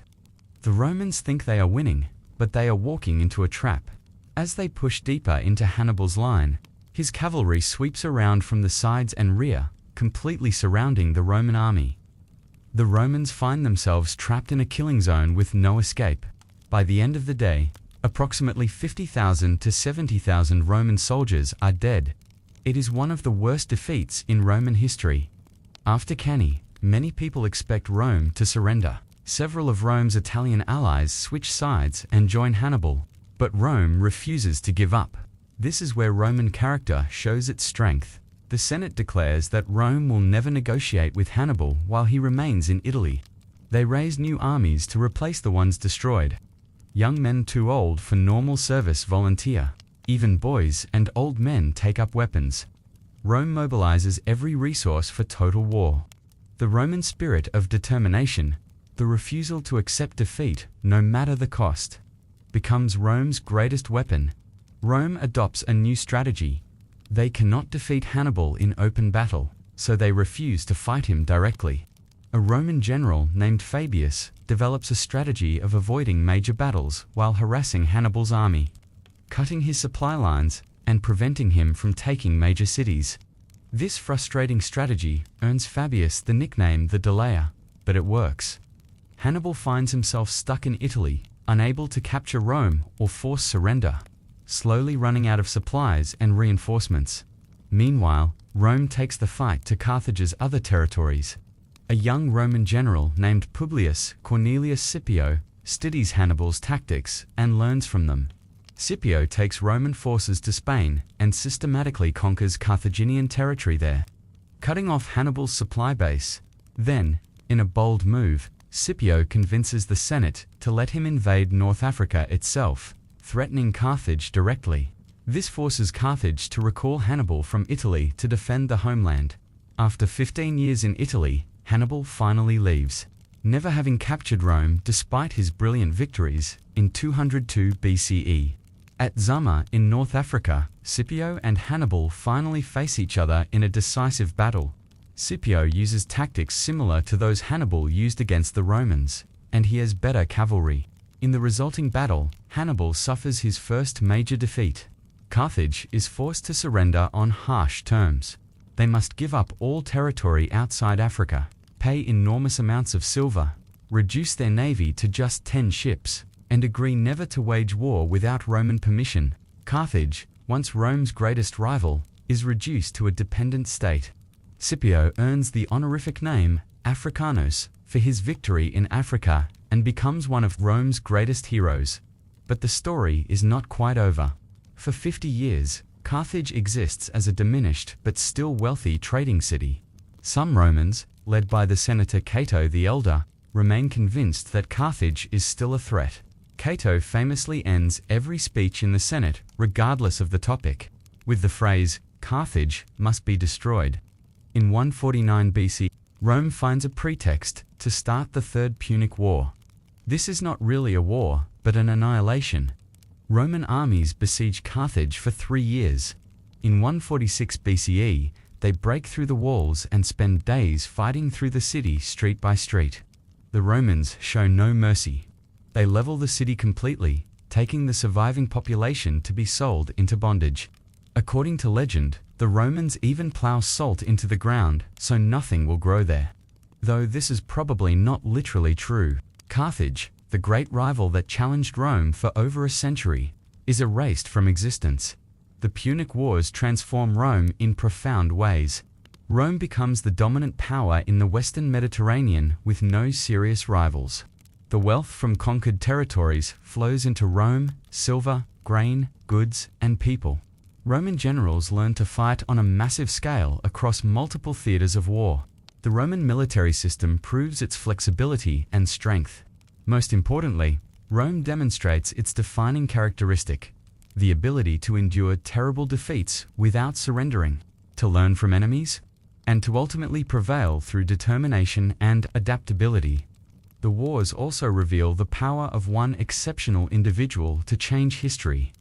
The Romans think they are winning, but they are walking into a trap. As they push deeper into Hannibal's line, his cavalry sweeps around from the sides and rear, completely surrounding the Roman army. The Romans find themselves trapped in a killing zone with no escape. By the end of the day, approximately 50,000 to 70,000 Roman soldiers are dead. It is one of the worst defeats in Roman history. After Cannae, many people expect Rome to surrender. Several of Rome's Italian allies switch sides and join Hannibal, but Rome refuses to give up. This is where Roman character shows its strength. The Senate declares that Rome will never negotiate with Hannibal while he remains in Italy. They raise new armies to replace the ones destroyed. Young men too old for normal service volunteer. Even boys and old men take up weapons. Rome mobilizes every resource for total war. The Roman spirit of determination, the refusal to accept defeat no matter the cost, becomes Rome's greatest weapon. Rome adopts a new strategy. They cannot defeat Hannibal in open battle, so they refuse to fight him directly. A Roman general named Fabius develops a strategy of avoiding major battles while harassing Hannibal's army, cutting his supply lines and preventing him from taking major cities. This frustrating strategy earns Fabius the nickname the Delayer, but it works. Hannibal finds himself stuck in Italy, unable to capture Rome or force surrender, slowly running out of supplies and reinforcements. Meanwhile, Rome takes the fight to Carthage's other territories. A young Roman general named Publius Cornelius Scipio studies Hannibal's tactics and learns from them. Scipio takes Roman forces to Spain and systematically conquers Carthaginian territory there, cutting off Hannibal's supply base. Then, in a bold move, Scipio convinces the Senate to let him invade North Africa itself, threatening Carthage directly. This forces Carthage to recall Hannibal from Italy to defend the homeland. After 15 years in Italy, Hannibal finally leaves, never having captured Rome despite his brilliant victories in 202 BCE. At Zama in North Africa, Scipio and Hannibal finally face each other in a decisive battle. Scipio uses tactics similar to those Hannibal used against the Romans, and he has better cavalry. In the resulting battle, Hannibal suffers his first major defeat. Carthage is forced to surrender on harsh terms. They must give up all territory outside Africa, pay enormous amounts of silver, reduce their navy to just 10 ships, and agree never to wage war without Roman permission. Carthage, once Rome's greatest rival, is reduced to a dependent state. Scipio earns the honorific name Africanus for his victory in Africa and becomes one of Rome's greatest heroes. But the story is not quite over. For 50 years, Carthage exists as a diminished but still wealthy trading city. Some Romans, led by the senator Cato the Elder, remain convinced that Carthage is still a threat. Cato famously ends every speech in the Senate, regardless of the topic, with the phrase, "Carthage must be destroyed." In 149 BC, Rome finds a pretext to start the Third Punic War. This is not really a war, but an annihilation. Roman armies besiege Carthage for 3 years. In 146 BCE, they break through the walls and spend days fighting through the city street by street. The Romans show no mercy. They level the city completely, taking the surviving population to be sold into bondage. According to legend, the Romans even plow salt into the ground so nothing will grow there. Though this is probably not literally true. Carthage, the great rival that challenged Rome for over a century, is erased from existence. The Punic Wars transform Rome in profound ways. Rome becomes the dominant power in the Western Mediterranean with no serious rivals. The wealth from conquered territories flows into Rome: silver, grain, goods, and people. Roman generals learn to fight on a massive scale across multiple theaters of war. The Roman military system proves its flexibility and strength. Most importantly, Rome demonstrates its defining characteristic: the ability to endure terrible defeats without surrendering, to learn from enemies, and to ultimately prevail through determination and adaptability. The wars also reveal the power of one exceptional individual to change history.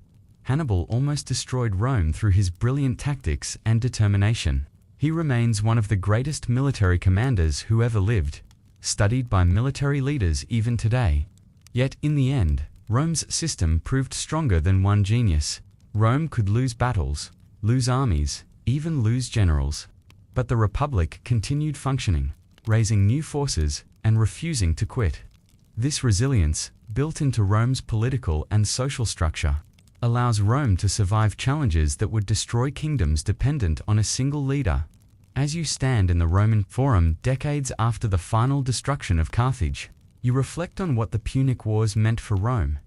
Hannibal almost destroyed Rome through his brilliant tactics and determination. He remains one of the greatest military commanders who ever lived, studied by military leaders even today. Yet in the end, Rome's system proved stronger than one genius. Rome could lose battles, lose armies, even lose generals. But the Republic continued functioning, raising new forces and refusing to quit. This resilience, built into Rome's political and social structure, allows Rome to survive challenges that would destroy kingdoms dependent on a single leader. As you stand in the Roman Forum decades after the final destruction of Carthage, you reflect on what the Punic Wars meant for Rome.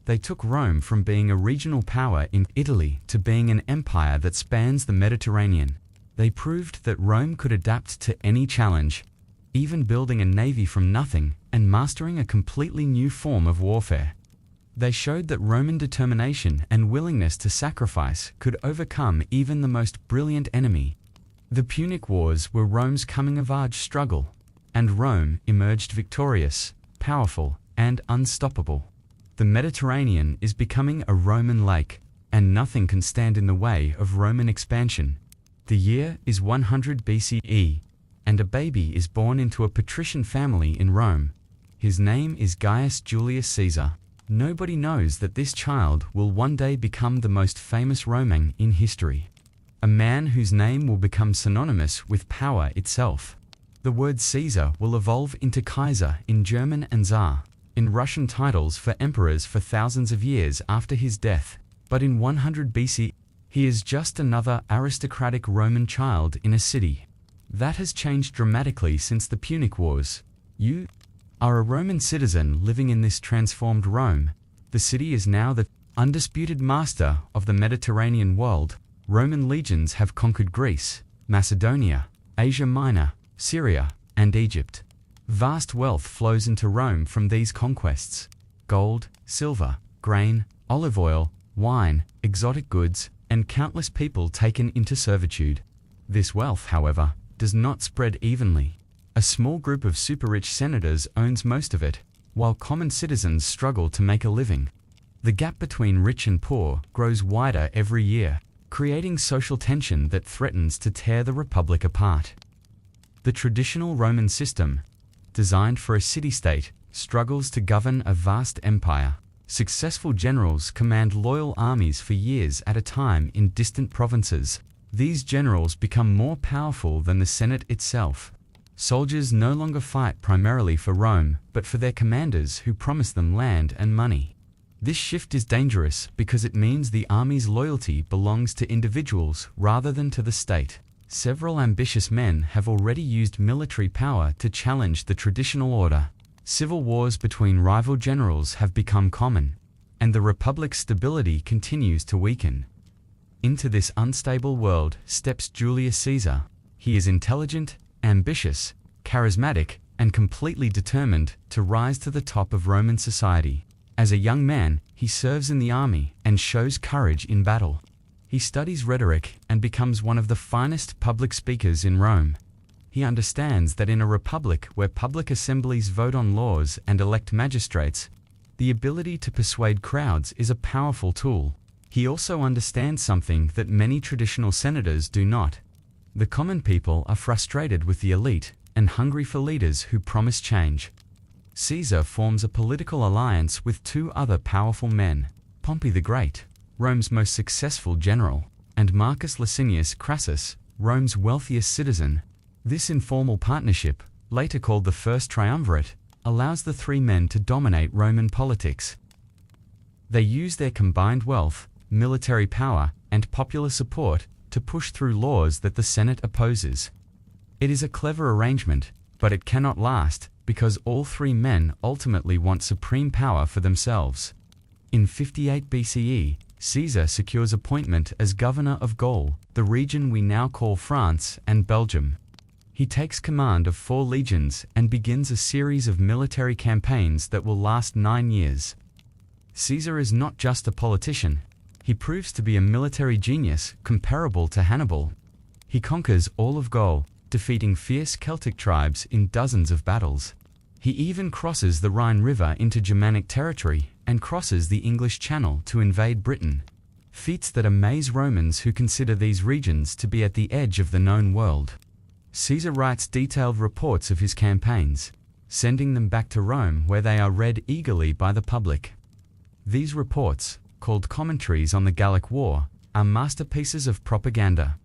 They took Rome from being a regional power in Italy to being an empire that spans the Mediterranean. They proved that Rome could adapt to any challenge, even building a navy from nothing and mastering a completely new form of warfare. They showed that Roman determination and willingness to sacrifice could overcome even the most brilliant enemy. The Punic Wars were Rome's coming-of-age struggle, and Rome emerged victorious, powerful, and unstoppable. The Mediterranean is becoming a Roman lake, and nothing can stand in the way of Roman expansion. The year is 100 BCE, and a baby is born into a patrician family in Rome. His name is Gaius Julius Caesar. Nobody knows that this child will one day become the most famous Roman in history. A man whose name will become synonymous with power itself. The word Caesar will evolve into Kaiser in German and Tsar in Russian titles for emperors for thousands of years after his death. But in 100 BC, he is just another aristocratic Roman child in a city. That has changed dramatically since the Punic Wars. You are a Roman citizen living in this transformed Rome. The city is now the undisputed master of the Mediterranean world. Roman legions have conquered Greece, Macedonia, Asia Minor, Syria, and Egypt. Vast wealth flows into Rome from these conquests. Gold, silver, grain, olive oil, wine, exotic goods, and countless people taken into servitude. This wealth, however, does not spread evenly. A small group of super-rich senators owns most of it, while common citizens struggle to make a living. The gap between rich and poor grows wider every year, creating social tension that threatens to tear the Republic apart. The traditional Roman system, designed for a city-state, struggles to govern a vast empire. Successful generals command loyal armies for years at a time in distant provinces. These generals become more powerful than the Senate itself. Soldiers no longer fight primarily for Rome, but for their commanders who promise them land and money. This shift is dangerous because it means the army's loyalty belongs to individuals rather than to the state. Several ambitious men have already used military power to challenge the traditional order. Civil wars between rival generals have become common, and the Republic's stability continues to weaken. Into this unstable world steps Julius Caesar. He is intelligent, ambitious, charismatic, and completely determined to rise to the top of Roman society. As a young man, he serves in the army and shows courage in battle. He studies rhetoric and becomes one of the finest public speakers in Rome. He understands that in a republic where public assemblies vote on laws and elect magistrates, the ability to persuade crowds is a powerful tool. He also understands something that many traditional senators do not. The common people are frustrated with the elite and hungry for leaders who promise change. Caesar forms a political alliance with two other powerful men, Pompey the Great, Rome's most successful general, and Marcus Licinius Crassus, Rome's wealthiest citizen. This informal partnership, later called the First Triumvirate, allows the three men to dominate Roman politics. They use their combined wealth, military power, and popular support to push through laws that the Senate opposes. It is a clever arrangement, but it cannot last because all three men ultimately want supreme power for themselves. In 58 BCE, Caesar secures appointment as governor of Gaul, the region we now call France and Belgium. He takes command of 4 legions and begins a series of military campaigns that will last 9 years. Caesar is not just a politician. He proves to be a military genius comparable to Hannibal. He conquers all of Gaul, defeating fierce Celtic tribes in dozens of battles. He even crosses the Rhine River into Germanic territory and crosses the English Channel to invade Britain. Feats that amaze Romans who consider these regions to be at the edge of the known world. Caesar writes detailed reports of his campaigns, sending them back to Rome where they are read eagerly by the public. These reports, called commentaries on the Gallic War, are masterpieces of propaganda.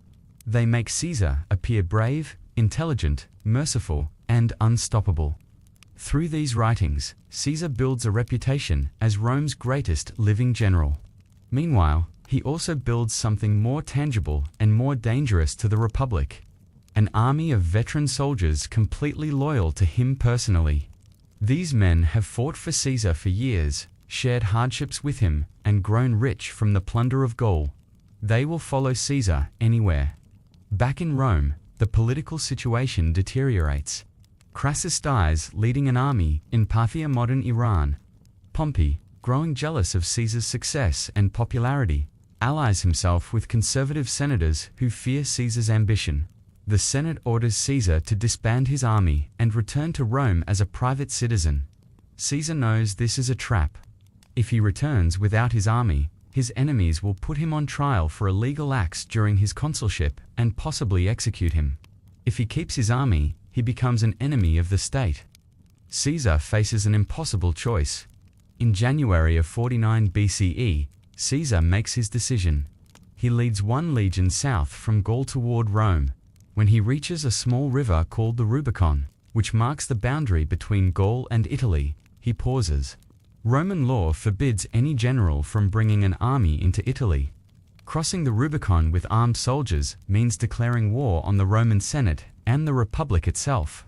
They make Caesar appear brave, intelligent, merciful, and unstoppable. Through these writings, Caesar builds a reputation as Rome's greatest living general. Meanwhile, he also builds something more tangible and more dangerous to the Republic: an army of veteran soldiers completely loyal to him personally. These men have fought for Caesar for years, shared hardships with him, and grown rich from the plunder of Gaul. They will follow Caesar anywhere. Back in Rome, the political situation deteriorates. Crassus dies leading an army in Parthia, modern Iran. Pompey, growing jealous of Caesar's success and popularity, allies himself with conservative senators who fear Caesar's ambition. The Senate orders Caesar to disband his army and return to Rome as a private citizen. Caesar knows this is a trap. If he returns without his army, his enemies will put him on trial for illegal acts during his consulship and possibly execute him. If he keeps his army, he becomes an enemy of the state. Caesar faces an impossible choice. In January of 49 BCE, Caesar makes his decision. He leads one legion south from Gaul toward Rome. When he reaches a small river called the Rubicon, which marks the boundary between Gaul and Italy, he pauses. Roman law forbids any general from bringing an army into Italy. Crossing the Rubicon with armed soldiers means declaring war on the Roman Senate and the Republic itself.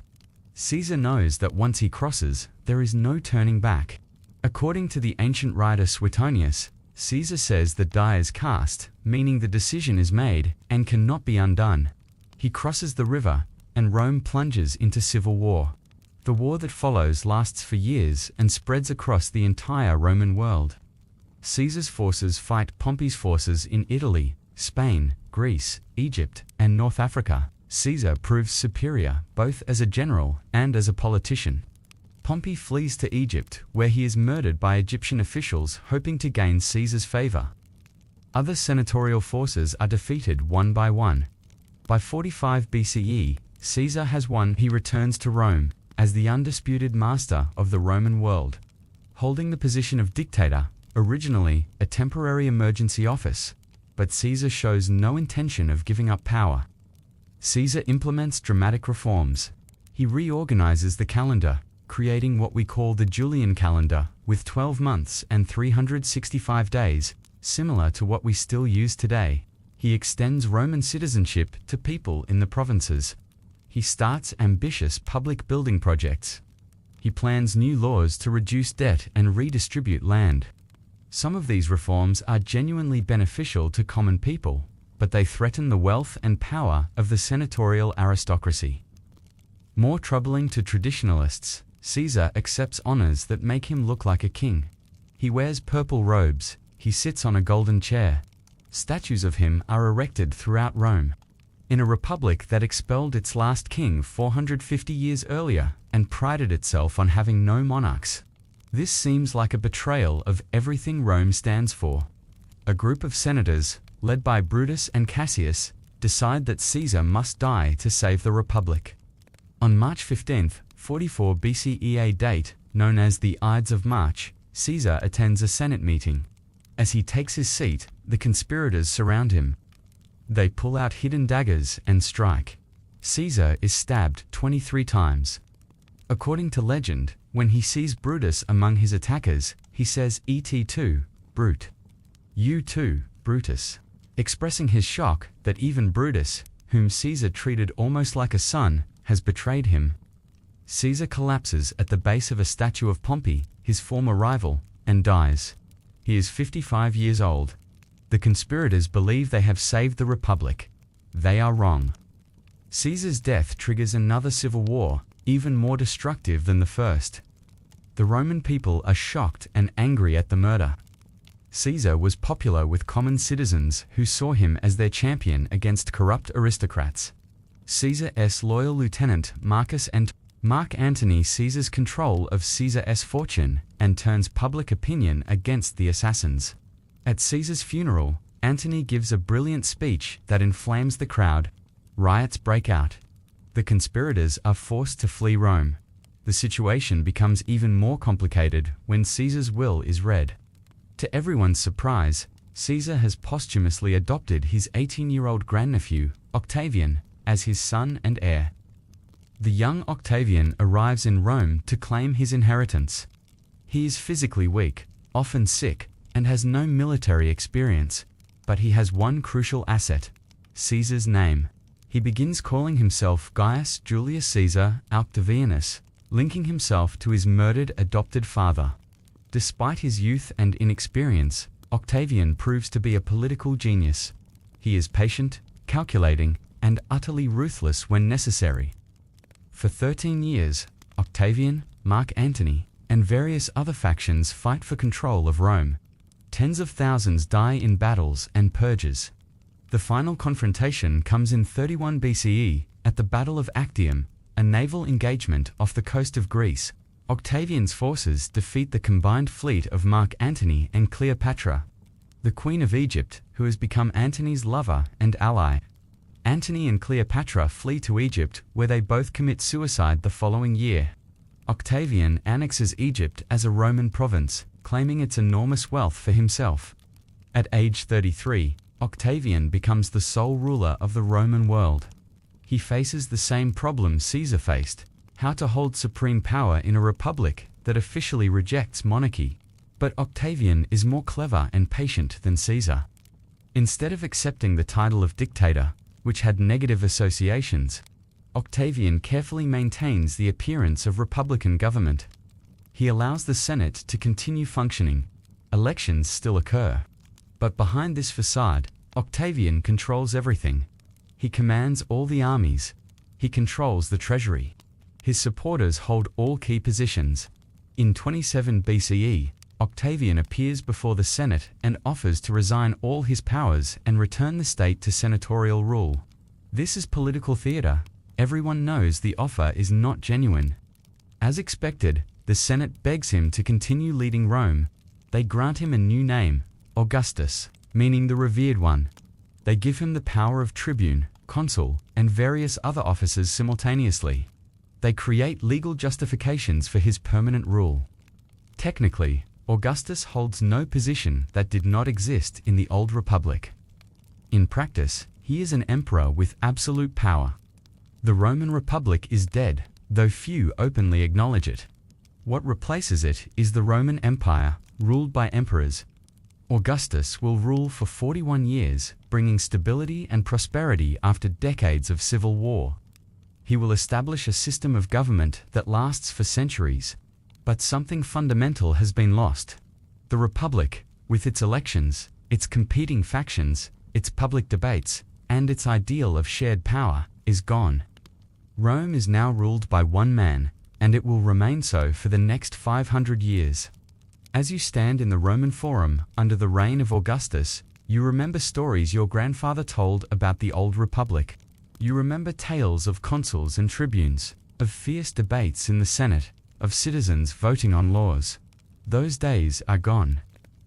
Caesar knows that once he crosses, there is no turning back. According to the ancient writer Suetonius, Caesar says the die is cast, meaning the decision is made and cannot be undone. He crosses the river, and Rome plunges into civil war. The war that follows lasts for years and spreads across the entire Roman world. Caesar's forces fight Pompey's forces in Italy, Spain, Greece, Egypt, and North Africa. Caesar proves superior both as a general and as a politician. Pompey flees to Egypt, where he is murdered by Egyptian officials hoping to gain Caesar's favor. Other senatorial forces are defeated one by one. By 45 BCE, Caesar has won. He returns to Rome as the undisputed master of the Roman world, holding the position of dictator, originally a temporary emergency office. But Caesar shows no intention of giving up power. Caesar implements dramatic reforms. He reorganizes the calendar, creating what we call the Julian calendar, with 12 months and 365 days, similar to what we still use today. He extends Roman citizenship to people in the provinces. He starts ambitious public building projects. He plans new laws to reduce debt and redistribute land. Some of these reforms are genuinely beneficial to common people, but they threaten the wealth and power of the senatorial aristocracy. More troubling to traditionalists, Caesar accepts honors that make him look like a king. He wears purple robes, he sits on a golden chair. Statues of him are erected throughout Rome. In a republic that expelled its last king 450 years earlier and prided itself on having no monarchs, this seems like a betrayal of everything Rome stands for. A group of senators, led by Brutus and Cassius, decide that Caesar must die to save the Republic. On March 15, 44 BCE, a date known as the Ides of March, Caesar attends a Senate meeting. As he takes his seat, the conspirators surround him. They pull out hidden daggers and strike. Caesar is stabbed 23 times. According to legend, when he sees Brutus among his attackers, he says, "Et tu, Brute. You too, Brutus," expressing his shock that even Brutus, whom Caesar treated almost like a son, has betrayed him. Caesar collapses at the base of a statue of Pompey, his former rival, and dies. He is 55 years old. The conspirators believe they have saved the Republic. They are wrong. Caesar's death triggers another civil war, even more destructive than the first. The Roman people are shocked and angry at the murder. Caesar was popular with common citizens who saw him as their champion against corrupt aristocrats. Caesar's loyal lieutenant Mark Antony seizes control of Caesar's fortune and turns public opinion against the assassins. At Caesar's funeral, Antony gives a brilliant speech that inflames the crowd. Riots break out. The conspirators are forced to flee Rome. The situation becomes even more complicated when Caesar's will is read. To everyone's surprise, Caesar has posthumously adopted his 18-year-old grandnephew, Octavian, as his son and heir. The young Octavian arrives in Rome to claim his inheritance. He is physically weak, often sick, and has no military experience, but he has one crucial asset: Caesar's name. He begins calling himself Gaius Julius Caesar Octavianus, linking himself to his murdered adopted father. Despite his youth and inexperience, Octavian proves to be a political genius. He is patient, calculating, and utterly ruthless when necessary. For 13 years, Octavian, Mark Antony, and various other factions fight for control of Rome. Tens of thousands die in battles and purges. The final confrontation comes in 31 BCE at the Battle of Actium, a naval engagement off the coast of Greece. Octavian's forces defeat the combined fleet of Mark Antony and Cleopatra, the Queen of Egypt, who has become Antony's lover and ally. Antony and Cleopatra flee to Egypt, where they both commit suicide the following year. Octavian annexes Egypt as a Roman province, claiming its enormous wealth for himself. At age 33, Octavian becomes the sole ruler of the Roman world. He faces the same problem Caesar faced: how to hold supreme power in a republic that officially rejects monarchy. But Octavian is more clever and patient than Caesar. Instead of accepting the title of dictator, which had negative associations, Octavian carefully maintains the appearance of republican government. He allows the Senate to continue functioning. Elections still occur. But behind this facade, Octavian controls everything. He commands all the armies. He controls the treasury. His supporters hold all key positions. In 27 BCE, Octavian appears before the Senate and offers to resign all his powers and return the state to senatorial rule. This is political theater. Everyone knows the offer is not genuine. As expected, the Senate begs him to continue leading Rome. They grant him a new name, Augustus, meaning the revered one. They give him the power of tribune, consul, and various other offices simultaneously. They create legal justifications for his permanent rule. Technically, Augustus holds no position that did not exist in the Old Republic. In practice, he is an emperor with absolute power. The Roman Republic is dead, though few openly acknowledge it. What replaces it is the Roman Empire, ruled by emperors. Augustus will rule for 41 years, bringing stability and prosperity after decades of civil war. He will establish a system of government that lasts for centuries. But something fundamental has been lost. The Republic, with its elections, its competing factions, its public debates, and its ideal of shared power, is gone. Rome is now ruled by one man, and it will remain so for the next 500 years. As you stand in the Roman Forum under the reign of Augustus, you remember stories your grandfather told about the old Republic. You remember tales of consuls and tribunes, of fierce debates in the Senate, of citizens voting on laws. Those days are gone.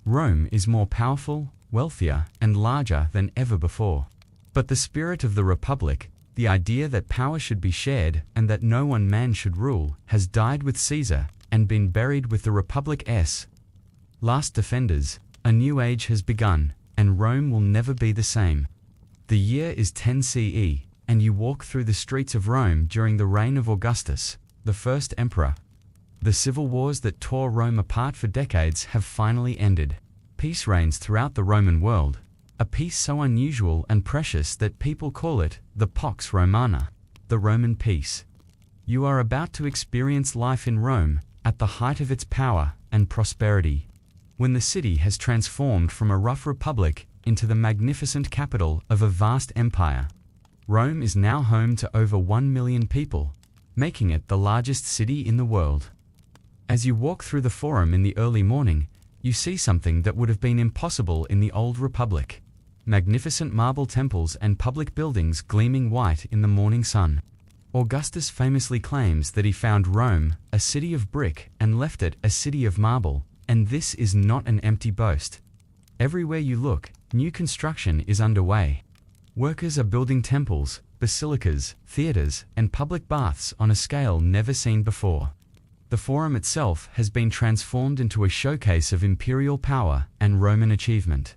Rome is more powerful, wealthier, and larger than ever before. But the spirit of the Republic, the idea that power should be shared and that no one man should rule, has died with Caesar and been buried with the Republic's last defenders. A new age has begun, and Rome will never be the same. The year is 10 CE, and you walk through the streets of Rome during the reign of Augustus, the first emperor. The civil wars that tore Rome apart for decades have finally ended. Peace reigns throughout the Roman world, a peace so unusual and precious that people call it the Pax Romana, the Roman peace. You are about to experience life in Rome at the height of its power and prosperity, when the city has transformed from a rough republic into the magnificent capital of a vast empire. Rome is now home to over 1 million people, making it the largest city in the world. As you walk through the Forum in the early morning, you see something that would have been impossible in the Old Republic. Magnificent marble temples and public buildings gleaming white in the morning sun. Augustus famously claims that he found Rome a city of brick and left it a city of marble, and this is not an empty boast. Everywhere you look, new construction is underway. Workers are building temples, basilicas, theaters, and public baths on a scale never seen before. The Forum itself has been transformed into a showcase of imperial power and Roman achievement.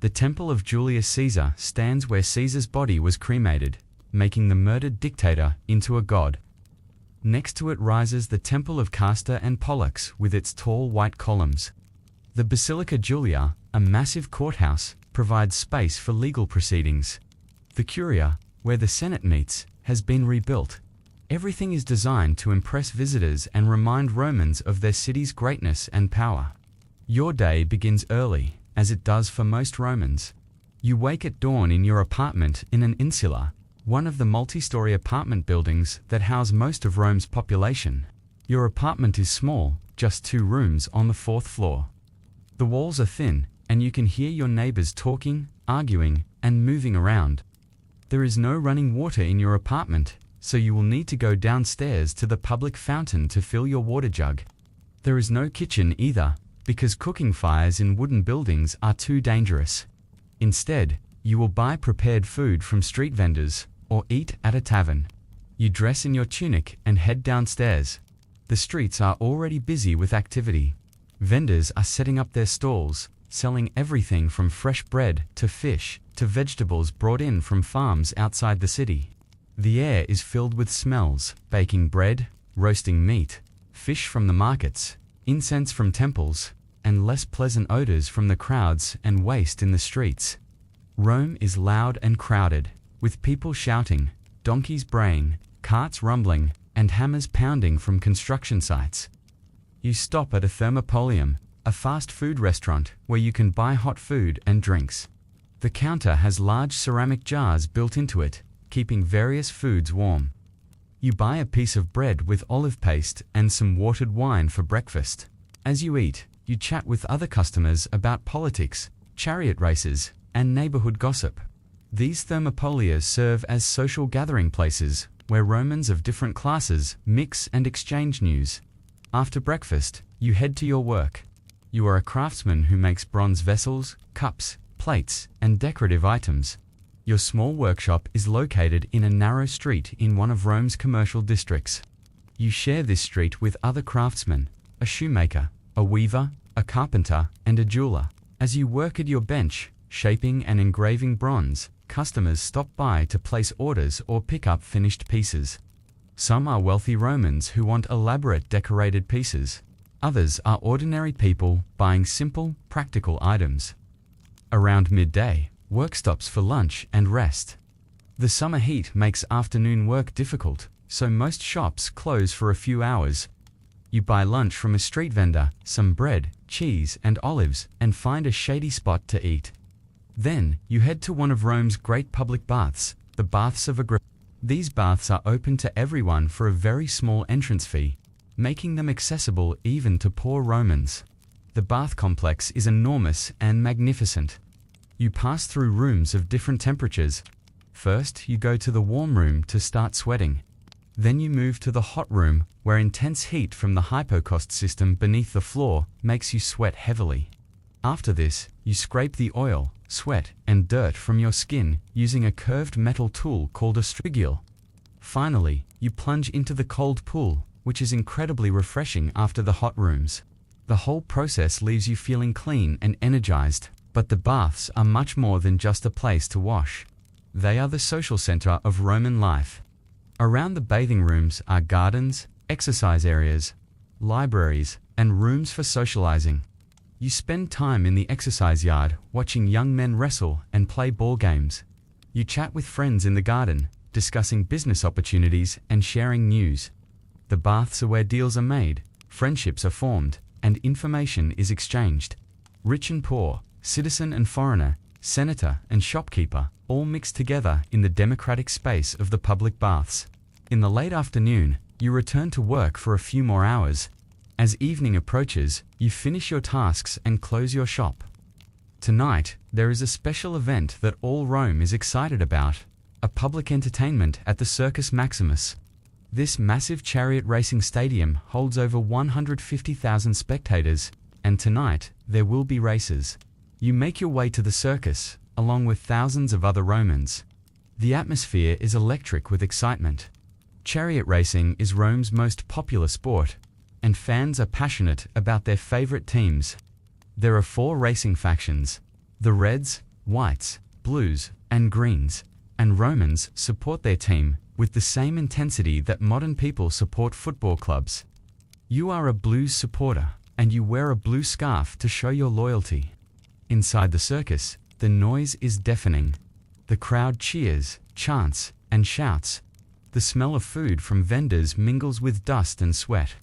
The Temple of Julius Caesar stands where Caesar's body was cremated, making the murdered dictator into a god. Next to it rises the Temple of Castor and Pollux with its tall white columns. The Basilica Julia, a massive courthouse, provides space for legal proceedings. The Curia, where the Senate meets, has been rebuilt. Everything is designed to impress visitors and remind Romans of their city's greatness and power. Your day begins early, as it does for most Romans. You wake at dawn in your apartment in an insula, one of the multi-story apartment buildings that house most of Rome's population. Your apartment is small, just 2 rooms on the 4th floor. The walls are thin, and you can hear your neighbors talking, arguing, and moving around. There is no running water in your apartment, so you will need to go downstairs to the public fountain to fill your water jug. There is no kitchen either, because cooking fires in wooden buildings are too dangerous. Instead, you will buy prepared food from street vendors, or eat at a tavern. You dress in your tunic and head downstairs. The streets are already busy with activity. Vendors are setting up their stalls, selling everything from fresh bread to fish to vegetables brought in from farms outside the city. The air is filled with smells: baking bread, roasting meat, fish from the markets, incense from temples, and less pleasant odors from the crowds and waste in the streets. Rome is loud and crowded, with people shouting, donkeys braying, carts rumbling, and hammers pounding from construction sites. You stop at a Thermopolium, a fast food restaurant where you can buy hot food and drinks. The counter has large ceramic jars built into it, keeping various foods warm. You buy a piece of bread with olive paste and some watered wine for breakfast. As you eat, you chat with other customers about politics, chariot races, and neighborhood gossip. These Thermopolia serve as social gathering places where Romans of different classes mix and exchange news. After breakfast, you head to your work. You are a craftsman who makes bronze vessels, cups, plates, and decorative items. Your small workshop is located in a narrow street in one of Rome's commercial districts. You share this street with other craftsmen, a shoemaker, a weaver, a carpenter, and a jeweler. As you work at your bench, shaping and engraving bronze, customers stop by to place orders or pick up finished pieces. Some are wealthy Romans who want elaborate decorated pieces. Others are ordinary people buying simple, practical items. Around midday, work stops for lunch and rest. The summer heat makes afternoon work difficult, so most shops close for a few hours. You buy lunch from a street vendor, some bread, cheese, and olives, and find a shady spot to eat. Then, you head to one of Rome's great public baths, the Baths of Agrippa. These baths are open to everyone for a very small entrance fee, making them accessible even to poor Romans. The bath complex is enormous and magnificent. You pass through rooms of different temperatures. First, you go to the warm room to start sweating. Then you move to the hot room, where intense heat from the hypocaust system beneath the floor makes you sweat heavily. After this, you scrape the oil, sweat, and dirt from your skin using a curved metal tool called a strigule. Finally, you plunge into the cold pool, which is incredibly refreshing after the hot rooms. The whole process leaves you feeling clean and energized, but the baths are much more than just a place to wash. They are the social center of Roman life. Around the bathing rooms are gardens, exercise areas, libraries, and rooms for socializing. You spend time in the exercise yard watching young men wrestle and play ball games. You chat with friends in the garden, discussing business opportunities and sharing news. The baths are where deals are made, friendships are formed, and information is exchanged. Rich and poor, citizen and foreigner, senator and shopkeeper, all mixed together in the democratic space of the public baths. In the late afternoon, you return to work for a few more hours. As evening approaches, you finish your tasks and close your shop. Tonight, there is a special event that all Rome is excited about, a public entertainment at the Circus Maximus. This massive chariot racing stadium holds over 150,000 spectators, and tonight, there will be races. You make your way to the circus, along with thousands of other Romans. The atmosphere is electric with excitement. Chariot racing is Rome's most popular sport, and fans are passionate about their favorite teams. There are 4 racing factions: the Reds, Whites, Blues, and Greens, and Romans support their team with the same intensity that modern people support football clubs. You are a Blues supporter, and you wear a blue scarf to show your loyalty. Inside the circus, the noise is deafening. The crowd cheers, chants, and shouts. The smell of food from vendors mingles with dust and sweat.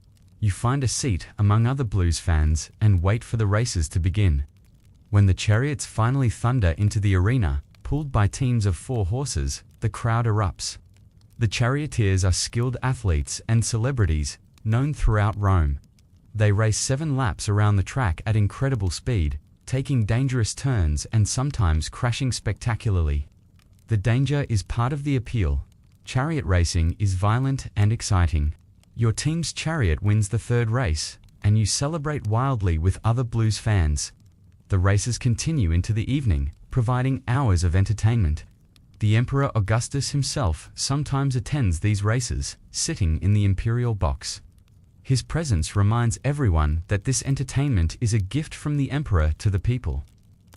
You find a seat among other Blues fans and wait for the races to begin. When the chariots finally thunder into the arena, pulled by teams of 4 horses, the crowd erupts. The charioteers are skilled athletes and celebrities, known throughout Rome. They race 7 laps around the track at incredible speed, taking dangerous turns and sometimes crashing spectacularly. The danger is part of the appeal. Chariot racing is violent and exciting. Your team's chariot wins the 3rd race, and you celebrate wildly with other Blues fans. The races continue into the evening, providing hours of entertainment. The Emperor Augustus himself sometimes attends these races, sitting in the imperial box. His presence reminds everyone that this entertainment is a gift from the emperor to the people.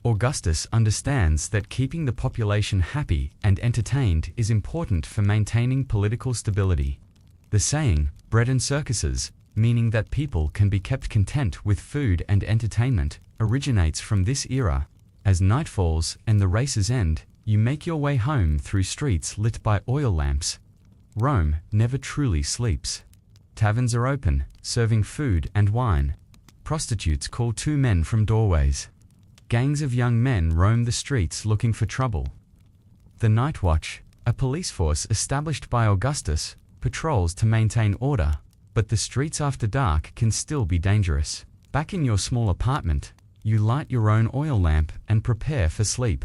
Augustus understands that keeping the population happy and entertained is important for maintaining political stability. The saying, "bread and circuses," meaning that people can be kept content with food and entertainment, originates from this era. As night falls and the races end, you make your way home through streets lit by oil lamps. Rome never truly sleeps. Taverns are open, serving food and wine. Prostitutes call 2 men from doorways. Gangs of young men roam the streets looking for trouble. The Night Watch, a police force established by Augustus, patrols to maintain order, but the streets after dark can still be dangerous. Back in your small apartment, you light your own oil lamp and prepare for sleep.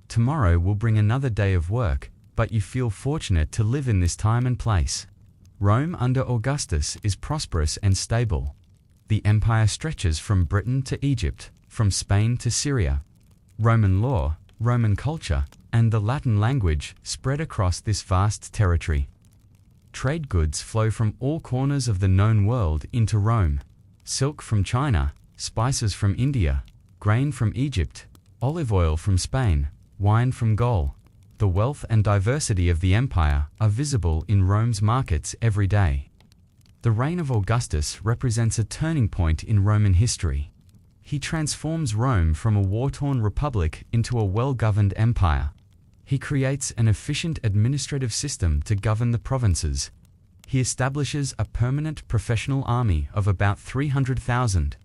Tomorrow will bring another day of work, but you feel fortunate to live in this time and place. Rome under Augustus is prosperous and stable. The empire stretches from Britain to Egypt, from Spain to Syria. Roman law, Roman culture, and the Latin language spread across this vast territory. Trade goods flow from all corners of the known world into Rome. Silk from China, spices from India, grain from Egypt, olive oil from Spain, wine from Gaul. The wealth and diversity of the empire are visible in Rome's markets every day. The reign of Augustus represents a turning point in Roman history. He transforms Rome from a war-torn republic into a well-governed empire. He creates an efficient administrative system to govern the provinces. He establishes a permanent professional army of about 300,000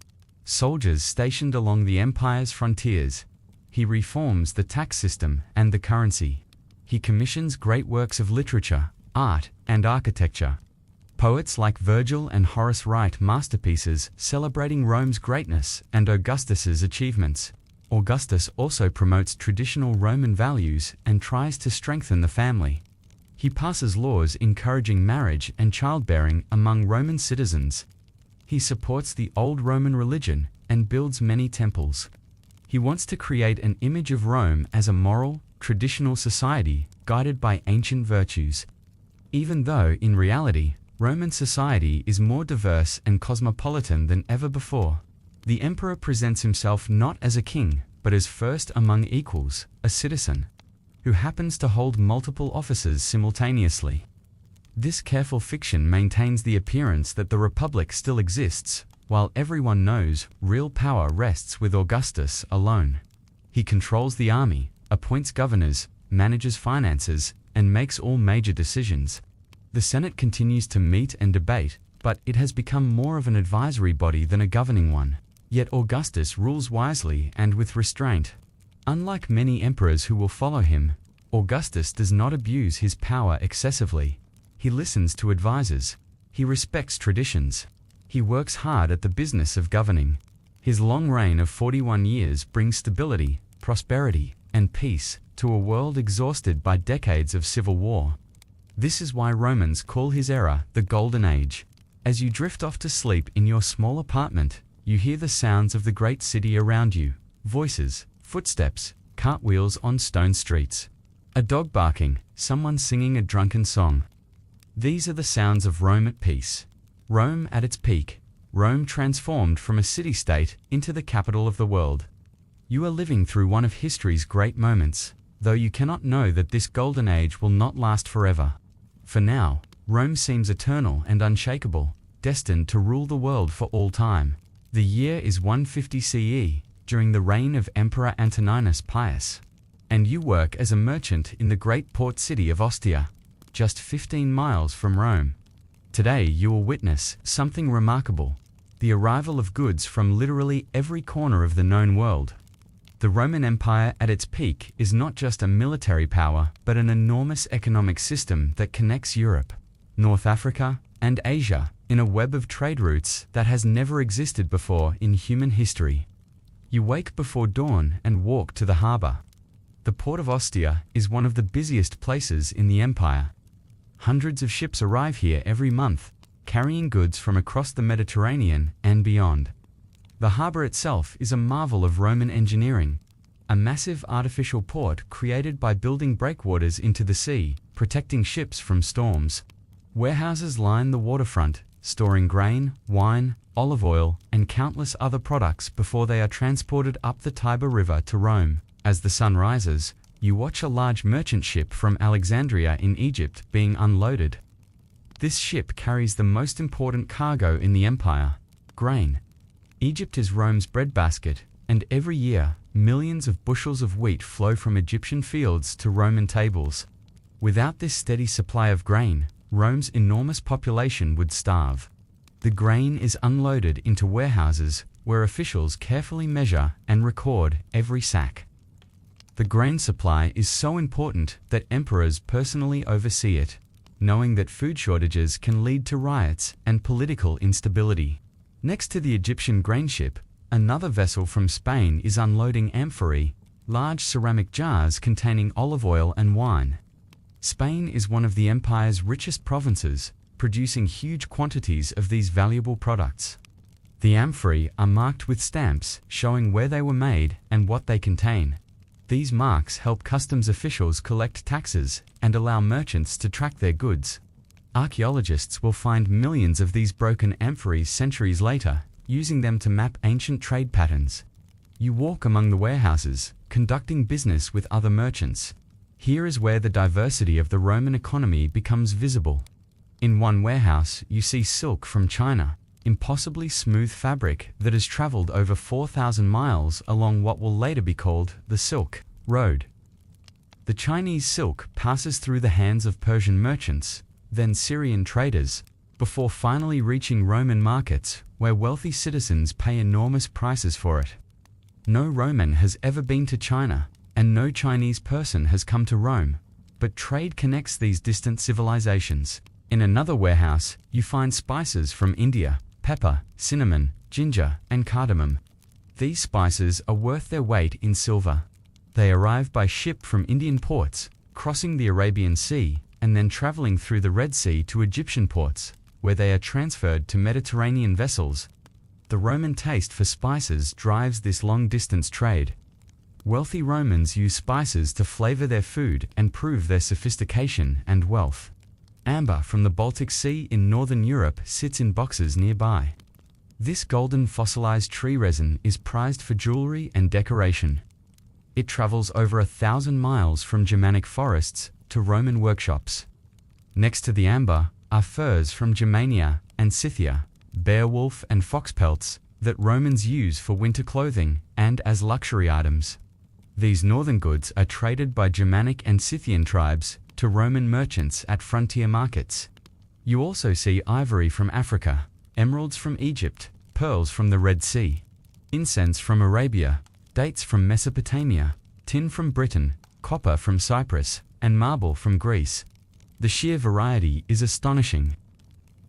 soldiers stationed along the empire's frontiers. He reforms the tax system and the currency. He commissions great works of literature, art, and architecture. Poets like Virgil and Horace write masterpieces celebrating Rome's greatness and Augustus's achievements. Augustus also promotes traditional Roman values and tries to strengthen the family. He passes laws encouraging marriage and childbearing among Roman citizens. He supports the old Roman religion and builds many temples. He wants to create an image of Rome as a moral, traditional society guided by ancient virtues. Even though, in reality, Roman society is more diverse and cosmopolitan than ever before. The emperor presents himself not as a king, but as first among equals, a citizen, who happens to hold multiple offices simultaneously. This careful fiction maintains the appearance that the Republic still exists, while everyone knows real power rests with Augustus alone. He controls the army, appoints governors, manages finances, and makes all major decisions. The Senate continues to meet and debate, but it has become more of an advisory body than a governing one. Yet Augustus rules wisely and with restraint. Unlike many emperors who will follow him, Augustus does not abuse his power excessively. He listens to advisors. He respects traditions. He works hard at the business of governing. His long reign of 41 years brings stability, prosperity, and peace to a world exhausted by decades of civil war. This is why Romans call his era the Golden Age. As you drift off to sleep in your small apartment, you hear the sounds of the great city around you, voices, footsteps, cartwheels on stone streets, a dog barking, someone singing a drunken song. These are the sounds of Rome at peace. Rome at its peak, Rome transformed from a city-state into the capital of the world. You are living through one of history's great moments, though you cannot know that this golden age will not last forever. For now, Rome seems eternal and unshakable, destined to rule the world for all time. The year is 150 CE, during the reign of Emperor Antoninus Pius. And you work as a merchant in the great port city of Ostia, just 15 miles from Rome. Today you will witness something remarkable, the arrival of goods from literally every corner of the known world. The Roman Empire at its peak is not just a military power, but an enormous economic system that connects Europe, North Africa, and Asia in a web of trade routes that has never existed before in human history. You wake before dawn and walk to the harbor. The port of Ostia is one of the busiest places in the empire. Hundreds of ships arrive here every month, carrying goods from across the Mediterranean and beyond. The harbor itself is a marvel of Roman engineering, a massive artificial port created by building breakwaters into the sea, protecting ships from storms. Warehouses line the waterfront, storing grain, wine, olive oil, and countless other products before they are transported up the Tiber River to Rome. As the sun rises, you watch a large merchant ship from Alexandria in Egypt being unloaded. This ship carries the most important cargo in the empire, grain. Egypt is Rome's breadbasket, and every year, millions of bushels of wheat flow from Egyptian fields to Roman tables. Without this steady supply of grain, Rome's enormous population would starve. The grain is unloaded into warehouses where officials carefully measure and record every sack. The grain supply is so important that emperors personally oversee it, knowing that food shortages can lead to riots and political instability. Next to the Egyptian grain ship, another vessel from Spain is unloading amphorae, large ceramic jars containing olive oil and wine. Spain is one of the empire's richest provinces, producing huge quantities of these valuable products. The amphorae are marked with stamps showing where they were made and what they contain. These marks help customs officials collect taxes and allow merchants to track their goods. Archaeologists will find millions of these broken amphorae centuries later, using them to map ancient trade patterns. You walk among the warehouses, conducting business with other merchants. Here is where the diversity of the Roman economy becomes visible. In one warehouse, you see silk from China, impossibly smooth fabric that has traveled over 4,000 miles along what will later be called the Silk Road. The Chinese silk passes through the hands of Persian merchants, then Syrian traders, before finally reaching Roman markets, where wealthy citizens pay enormous prices for it. No Roman has ever been to China, and no Chinese person has come to Rome, but trade connects these distant civilizations. In another warehouse, you find spices from India, pepper, cinnamon, ginger, and cardamom. These spices are worth their weight in silver. They arrive by ship from Indian ports, crossing the Arabian Sea, and then traveling through the Red Sea to Egyptian ports, where they are transferred to Mediterranean vessels. The Roman taste for spices drives this long-distance trade. Wealthy Romans use spices to flavor their food and prove their sophistication and wealth. Amber from the Baltic Sea in northern Europe sits in boxes nearby. This golden fossilized tree resin is prized for jewelry and decoration. It travels over 1,000 miles from Germanic forests to Roman workshops. Next to the amber are furs from Germania and Scythia, beowulf and fox pelts that Romans use for winter clothing and as luxury items. These northern goods are traded by Germanic and Scythian tribes to Roman merchants at frontier markets. You also see ivory from Africa, emeralds from Egypt, pearls from the Red Sea, incense from Arabia, dates from Mesopotamia, tin from Britain, copper from Cyprus, and marble from Greece. The sheer variety is astonishing.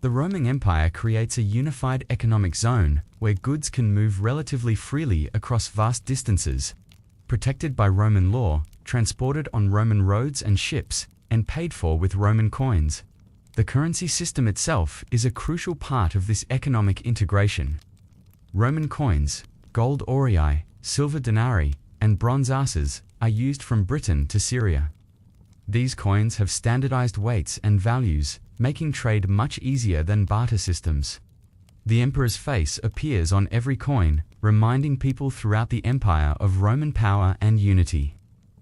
The Roman Empire creates a unified economic zone where goods can move relatively freely across vast distances, protected by Roman law, transported on Roman roads and ships, and paid for with Roman coins. The currency system itself is a crucial part of this economic integration. Roman coins, gold aurei, silver denarii, and bronze asses are used from Britain to Syria. These coins have standardized weights and values, making trade much easier than barter systems. The emperor's face appears on every coin, reminding people throughout the empire of Roman power and unity.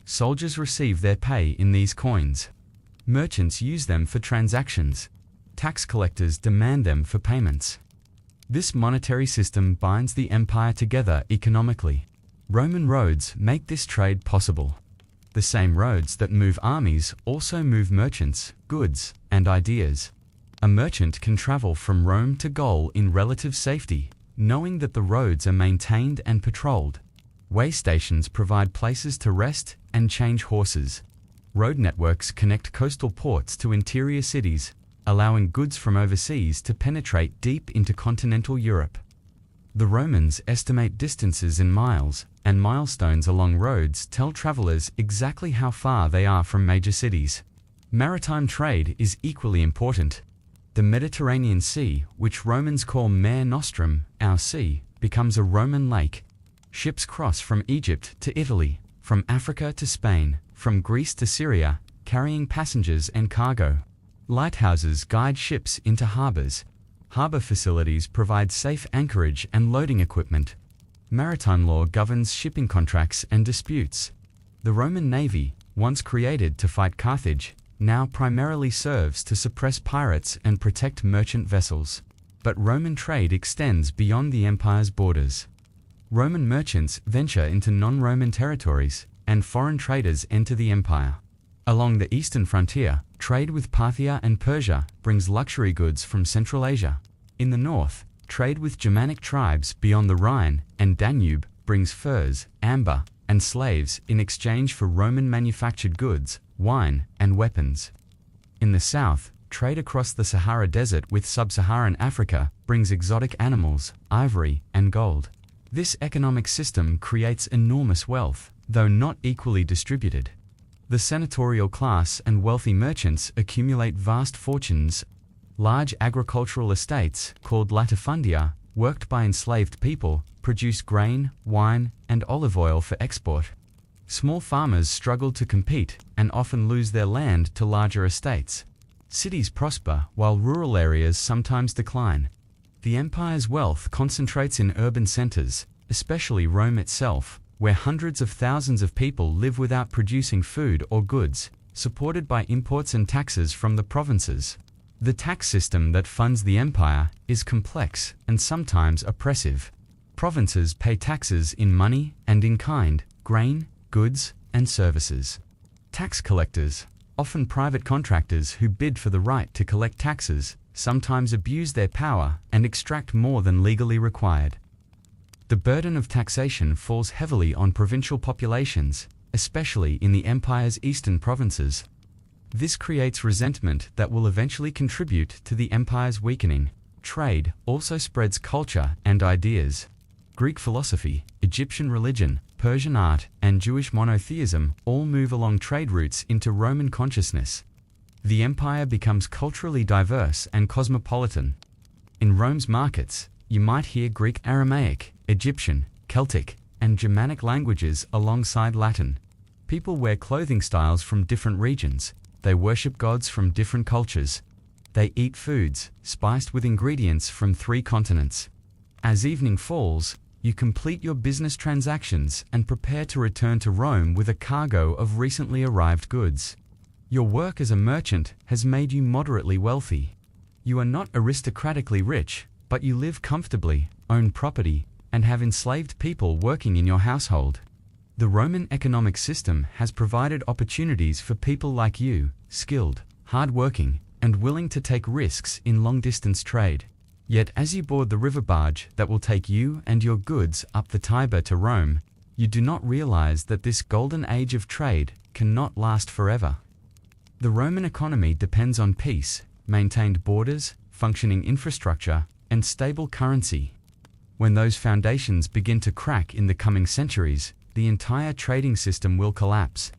Soldiers receive their pay in these coins. Merchants use them for transactions. Tax collectors demand them for payments. This monetary system binds the empire together economically. Roman roads make this trade possible. The same roads that move armies also move merchants, goods, and ideas. A merchant can travel from Rome to Gaul in relative safety, knowing that the roads are maintained and patrolled. Way stations provide places to rest and change horses. Road networks connect coastal ports to interior cities, allowing goods from overseas to penetrate deep into continental Europe. The Romans estimate distances in miles, and milestones along roads tell travelers exactly how far they are from major cities. Maritime trade is equally important. The Mediterranean Sea, which Romans call Mare Nostrum, our sea, becomes a Roman lake. Ships cross from Egypt to Italy, from Africa to Spain, from Greece to Syria, carrying passengers and cargo. Lighthouses guide ships into harbors. Harbor facilities provide safe anchorage and loading equipment. Maritime law governs shipping contracts and disputes. The Roman Navy, once created to fight Carthage, now primarily serves to suppress pirates and protect merchant vessels. But Roman trade extends beyond the empire's borders. Roman merchants venture into non-Roman territories, and foreign traders enter the empire. Along the eastern frontier, trade with Parthia and Persia brings luxury goods from Central Asia. In the north, trade with Germanic tribes beyond the Rhine and Danube brings furs, amber, and slaves in exchange for Roman-manufactured goods, wine, and weapons. In the south, trade across the Sahara Desert with sub-Saharan Africa brings exotic animals, ivory, and gold. This economic system creates enormous wealth, though not equally distributed. The senatorial class and wealthy merchants accumulate vast fortunes. Large agricultural estates, called latifundia, worked by enslaved people, produce grain, wine, and olive oil for export. Small farmers struggle to compete and often lose their land to larger estates. Cities prosper while rural areas sometimes decline. The empire's wealth concentrates in urban centers, especially Rome itself, where hundreds of thousands of people live without producing food or goods, supported by imports and taxes from the provinces. The tax system that funds the empire is complex and sometimes oppressive. Provinces pay taxes in money and in kind, grain, goods, and services. Tax collectors, often private contractors who bid for the right to collect taxes, sometimes abuse their power and extract more than legally required. The burden of taxation falls heavily on provincial populations, especially in the empire's eastern provinces. This creates resentment that will eventually contribute to the empire's weakening. Trade also spreads culture and ideas. Greek philosophy, Egyptian religion, Persian art, and Jewish monotheism all move along trade routes into Roman consciousness. The empire becomes culturally diverse and cosmopolitan. In Rome's markets, you might hear Greek, Aramaic, Egyptian, Celtic, and Germanic languages alongside Latin. People wear clothing styles from different regions. They worship gods from different cultures. They eat foods spiced with ingredients from 3 continents. As evening falls, you complete your business transactions and prepare to return to Rome with a cargo of recently arrived goods. Your work as a merchant has made you moderately wealthy. You are not aristocratically rich, but you live comfortably, own property, and have enslaved people working in your household. The Roman economic system has provided opportunities for people like you, skilled, hard-working, and willing to take risks in long-distance trade. Yet as you board the river barge that will take you and your goods up the Tiber to Rome, you do not realize that this golden age of trade cannot last forever. The Roman economy depends on peace, maintained borders, functioning infrastructure, and stable currency. When those foundations begin to crack in the coming centuries, the entire trading system will collapse.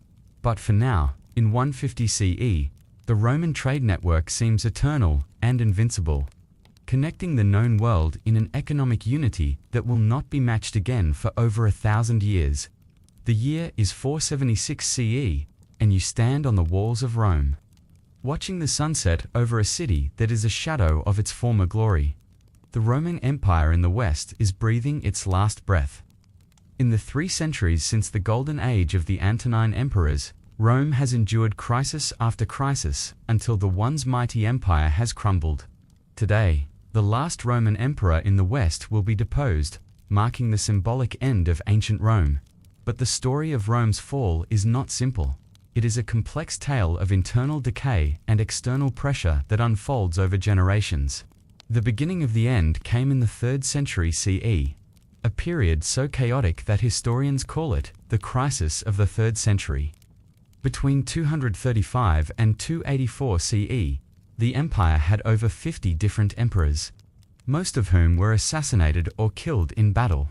But for now, in 150 CE, the Roman trade network seems eternal and invincible, connecting the known world in an economic unity that will not be matched again for over 1,000 years. The year is 476 CE, and you stand on the walls of Rome, watching the sunset over a city that is a shadow of its former glory. The Roman Empire in the West is breathing its last breath. In the 3 centuries since the golden age of the Antonine emperors, Rome has endured crisis after crisis until the once mighty empire has crumbled. Today, the last Roman emperor in the West will be deposed, marking the symbolic end of ancient Rome. But the story of Rome's fall is not simple. It is a complex tale of internal decay and external pressure that unfolds over generations. The beginning of the end came in the 3rd century CE, a period so chaotic that historians call it the crisis of the 3rd century. Between 235 and 284 CE, the empire had over 50 different emperors, most of whom were assassinated or killed in battle.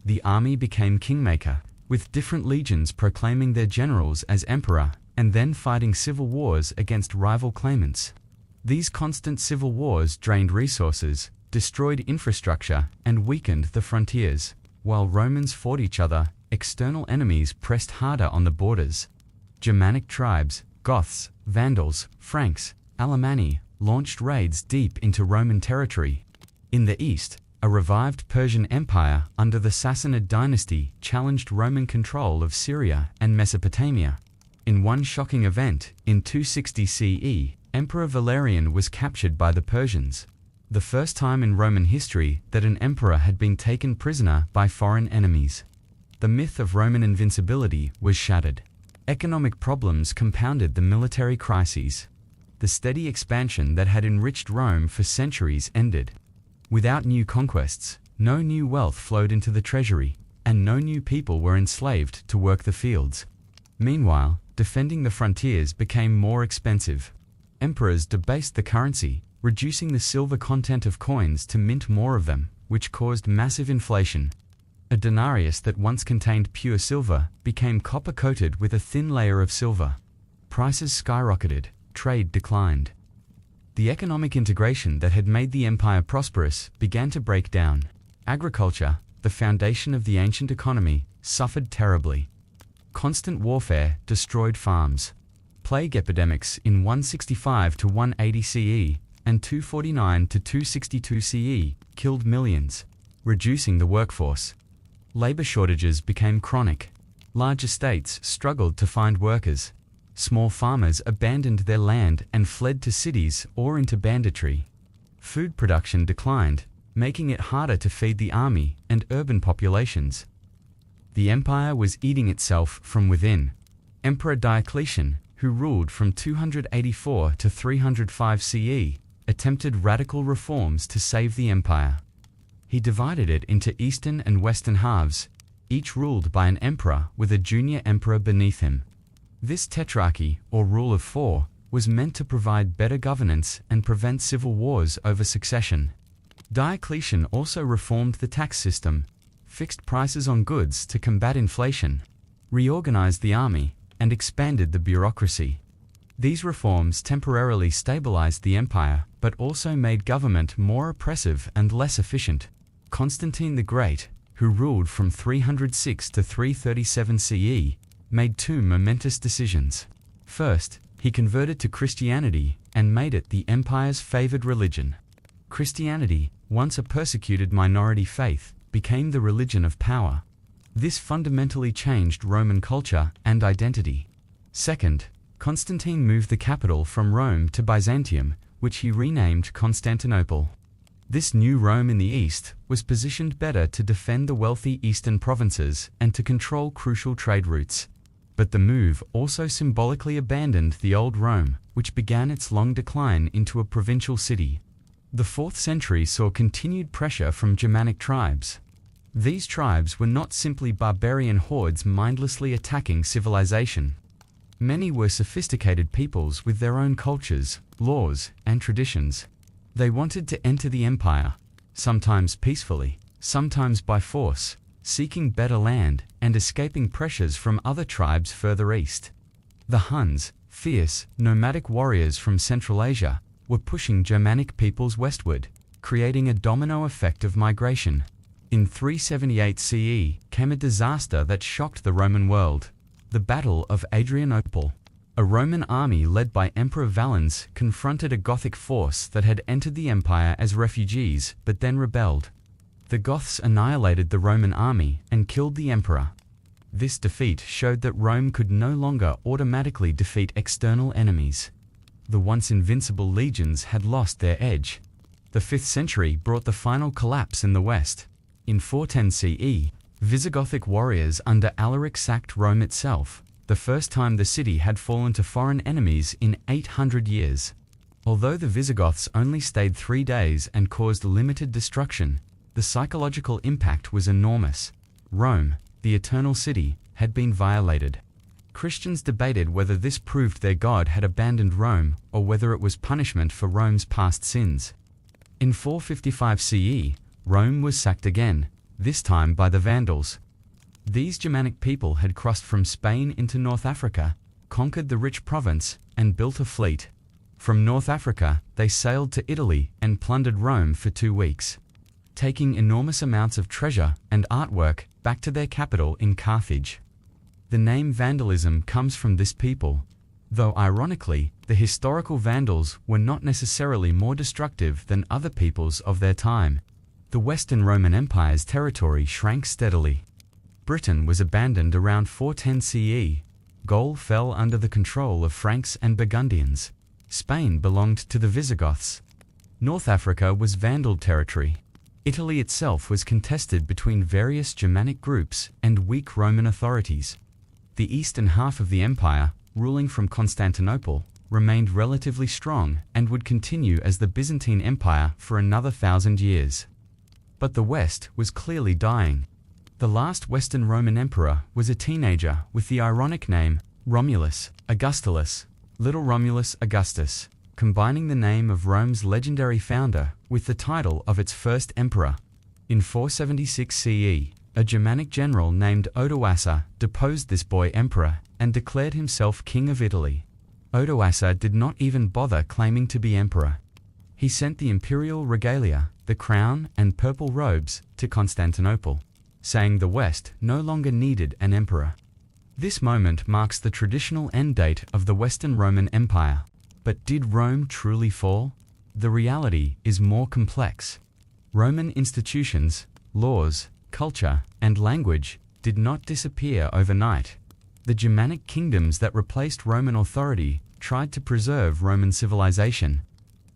The army became kingmaker, with different legions proclaiming their generals as emperor and then fighting civil wars against rival claimants. These constant civil wars drained resources, destroyed infrastructure, and weakened the frontiers. While Romans fought each other, external enemies pressed harder on the borders. Germanic tribes, Goths, Vandals, Franks, Alemanni, launched raids deep into Roman territory. In the east, a revived Persian Empire under the Sassanid dynasty challenged Roman control of Syria and Mesopotamia. In one shocking event, in 260 CE, Emperor Valerian was captured by the Persians, the first time in Roman history that an emperor had been taken prisoner by foreign enemies. The myth of Roman invincibility was shattered. Economic problems compounded the military crises. The steady expansion that had enriched Rome for centuries ended. Without new conquests, no new wealth flowed into the treasury, and no new people were enslaved to work the fields. Meanwhile, defending the frontiers became more expensive. Emperors debased the currency, reducing the silver content of coins to mint more of them, which caused massive inflation. A denarius that once contained pure silver became copper-coated with a thin layer of silver. Prices skyrocketed, trade declined. The economic integration that had made the empire prosperous began to break down. Agriculture, the foundation of the ancient economy, suffered terribly. Constant warfare destroyed farms. Plague epidemics in 165 to 180 CE and 249 to 262 CE killed millions, reducing the workforce. Labor shortages became chronic. Large estates struggled to find workers. Small farmers abandoned their land and fled to cities or into banditry. Food production declined, making it harder to feed the army and urban populations. The empire was eating itself from within. Emperor Diocletian, who ruled from 284 to 305 CE, attempted radical reforms to save the empire. He divided it into eastern and western halves, each ruled by an emperor with a junior emperor beneath him. This tetrarchy, or rule of 4, was meant to provide better governance and prevent civil wars over succession. Diocletian also reformed the tax system, fixed prices on goods to combat inflation, reorganized the army, and expanded the bureaucracy. These reforms temporarily stabilized the empire, but also made government more oppressive and less efficient. Constantine the Great, who ruled from 306 to 337 CE, made 2 momentous decisions. First, he converted to Christianity and made it the empire's favored religion. Christianity, once a persecuted minority faith, became the religion of power. This fundamentally changed Roman culture and identity. Second, Constantine moved the capital from Rome to Byzantium, which he renamed Constantinople. This new Rome in the east was positioned better to defend the wealthy eastern provinces and to control crucial trade routes. But the move also symbolically abandoned the old Rome, which began its long decline into a provincial city. The 4th century saw continued pressure from Germanic tribes. These tribes were not simply barbarian hordes mindlessly attacking civilization. Many were sophisticated peoples with their own cultures, laws, and traditions. They wanted to enter the empire, sometimes peacefully, sometimes by force, seeking better land and escaping pressures from other tribes further east. The Huns, fierce, nomadic warriors from Central Asia, were pushing Germanic peoples westward, creating a domino effect of migration. In 378 CE came a disaster that shocked the Roman world: the Battle of Adrianople. A Roman army led by Emperor Valens confronted a Gothic force that had entered the empire as refugees but then rebelled. The Goths annihilated the Roman army and killed the emperor. This defeat showed that Rome could no longer automatically defeat external enemies. The once invincible legions had lost their edge. The 5th century brought the final collapse in the West. In 410 CE, Visigothic warriors under Alaric sacked Rome itself, the first time the city had fallen to foreign enemies in 800 years. Although the Visigoths only stayed 3 days and caused limited destruction, the psychological impact was enormous. Rome, the eternal city, had been violated. Christians debated whether this proved their God had abandoned Rome or whether it was punishment for Rome's past sins. In 455 CE, Rome was sacked again, this time by the Vandals. These Germanic people had crossed from Spain into North Africa, conquered the rich province, and built a fleet. From North Africa, they sailed to Italy and plundered Rome for 2 weeks, taking enormous amounts of treasure and artwork back to their capital in Carthage. The name vandalism comes from this people, though ironically, the historical Vandals were not necessarily more destructive than other peoples of their time. The Western Roman Empire's territory shrank steadily. Britain was abandoned around 410 CE. Gaul fell under the control of Franks and Burgundians. Spain belonged to the Visigoths. North Africa was Vandal territory. Italy itself was contested between various Germanic groups and weak Roman authorities. The eastern half of the empire, ruling from Constantinople, remained relatively strong and would continue as the Byzantine Empire for another 1,000 years. But the West was clearly dying. The last Western Roman emperor was a teenager with the ironic name Romulus Augustulus, Little Romulus Augustus, combining the name of Rome's legendary founder with the title of its first emperor. In 476 CE, a Germanic general named Odoacer deposed this boy emperor and declared himself king of Italy. Odoacer did not even bother claiming to be emperor. He sent the imperial regalia, the crown and purple robes, to Constantinople, saying the West no longer needed an emperor. This moment marks the traditional end date of the Western Roman Empire. But did Rome truly fall? The reality is more complex. Roman institutions, laws, culture, and language did not disappear overnight. The Germanic kingdoms that replaced Roman authority tried to preserve Roman civilization.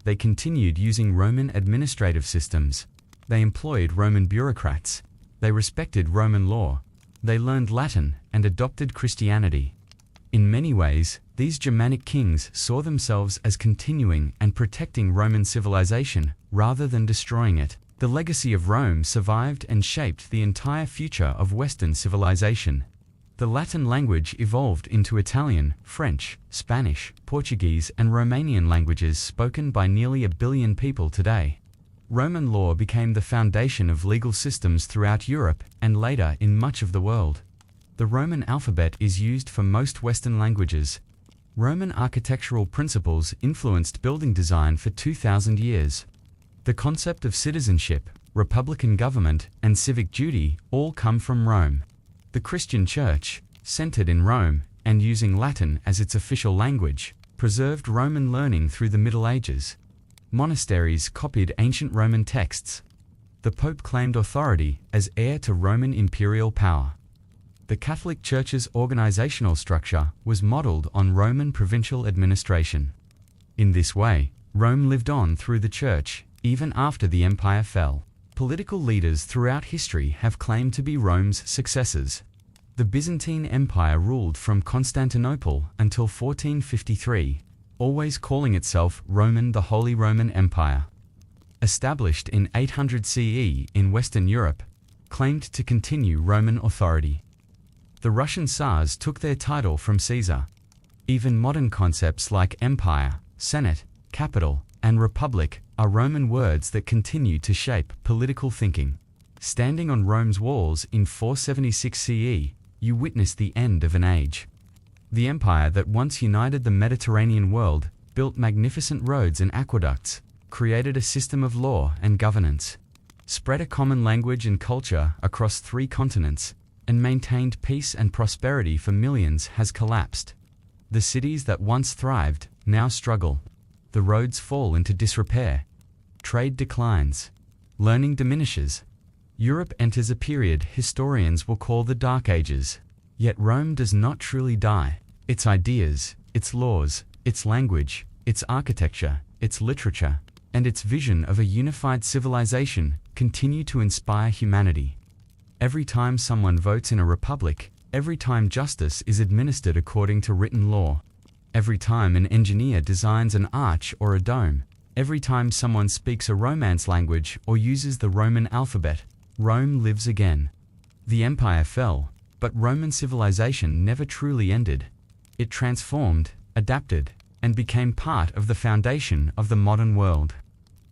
They continued using Roman administrative systems. They employed Roman bureaucrats. They respected Roman law. They learned Latin and adopted Christianity. In many ways, these Germanic kings saw themselves as continuing and protecting Roman civilization rather than destroying it. The legacy of Rome survived and shaped the entire future of Western civilization. The Latin language evolved into Italian, French, Spanish, Portuguese, and Romanian languages spoken by nearly 1 billion people today. Roman law became the foundation of legal systems throughout Europe and later in much of the world. The Roman alphabet is used for most Western languages. Roman architectural principles influenced building design for 2,000 years. The concept of citizenship, republican government, and civic duty all come from Rome. The Christian Church, centered in Rome and using Latin as its official language, preserved Roman learning through the Middle Ages. Monasteries copied ancient Roman texts. The Pope claimed authority as heir to Roman imperial power. The Catholic Church's organizational structure was modeled on Roman provincial administration. In this way, Rome lived on through the Church, even after the empire fell. Political leaders throughout history have claimed to be Rome's successors. The Byzantine Empire ruled from Constantinople until 1453, always calling itself Roman, the Holy Roman Empire. Established in 800 CE in Western Europe, claimed to continue Roman authority. The Russian Tsars took their title from Caesar. Even modern concepts like empire, senate, capital, and republic are Roman words that continue to shape political thinking. Standing on Rome's walls in 476 CE, you witness the end of an age. The empire that once united the Mediterranean world built magnificent roads and aqueducts, created a system of law and governance, spread a common language and culture across 3 continents, and maintained peace and prosperity for millions has collapsed. The cities that once thrived now struggle. The roads fall into disrepair. Trade declines. Learning diminishes. Europe enters a period historians will call the Dark Ages. Yet Rome does not truly die. Its ideas, its laws, its language, its architecture, its literature, and its vision of a unified civilization continue to inspire humanity. Every time someone votes in a republic, every time justice is administered according to written law, every time an engineer designs an arch or a dome, every time someone speaks a Romance language or uses the Roman alphabet, Rome lives again. The empire fell, but Roman civilization never truly ended. It transformed, adapted, and became part of the foundation of the modern world.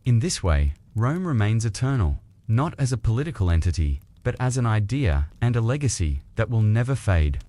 In this way, Rome remains eternal, not as a political entity, but as an idea and a legacy that will never fade.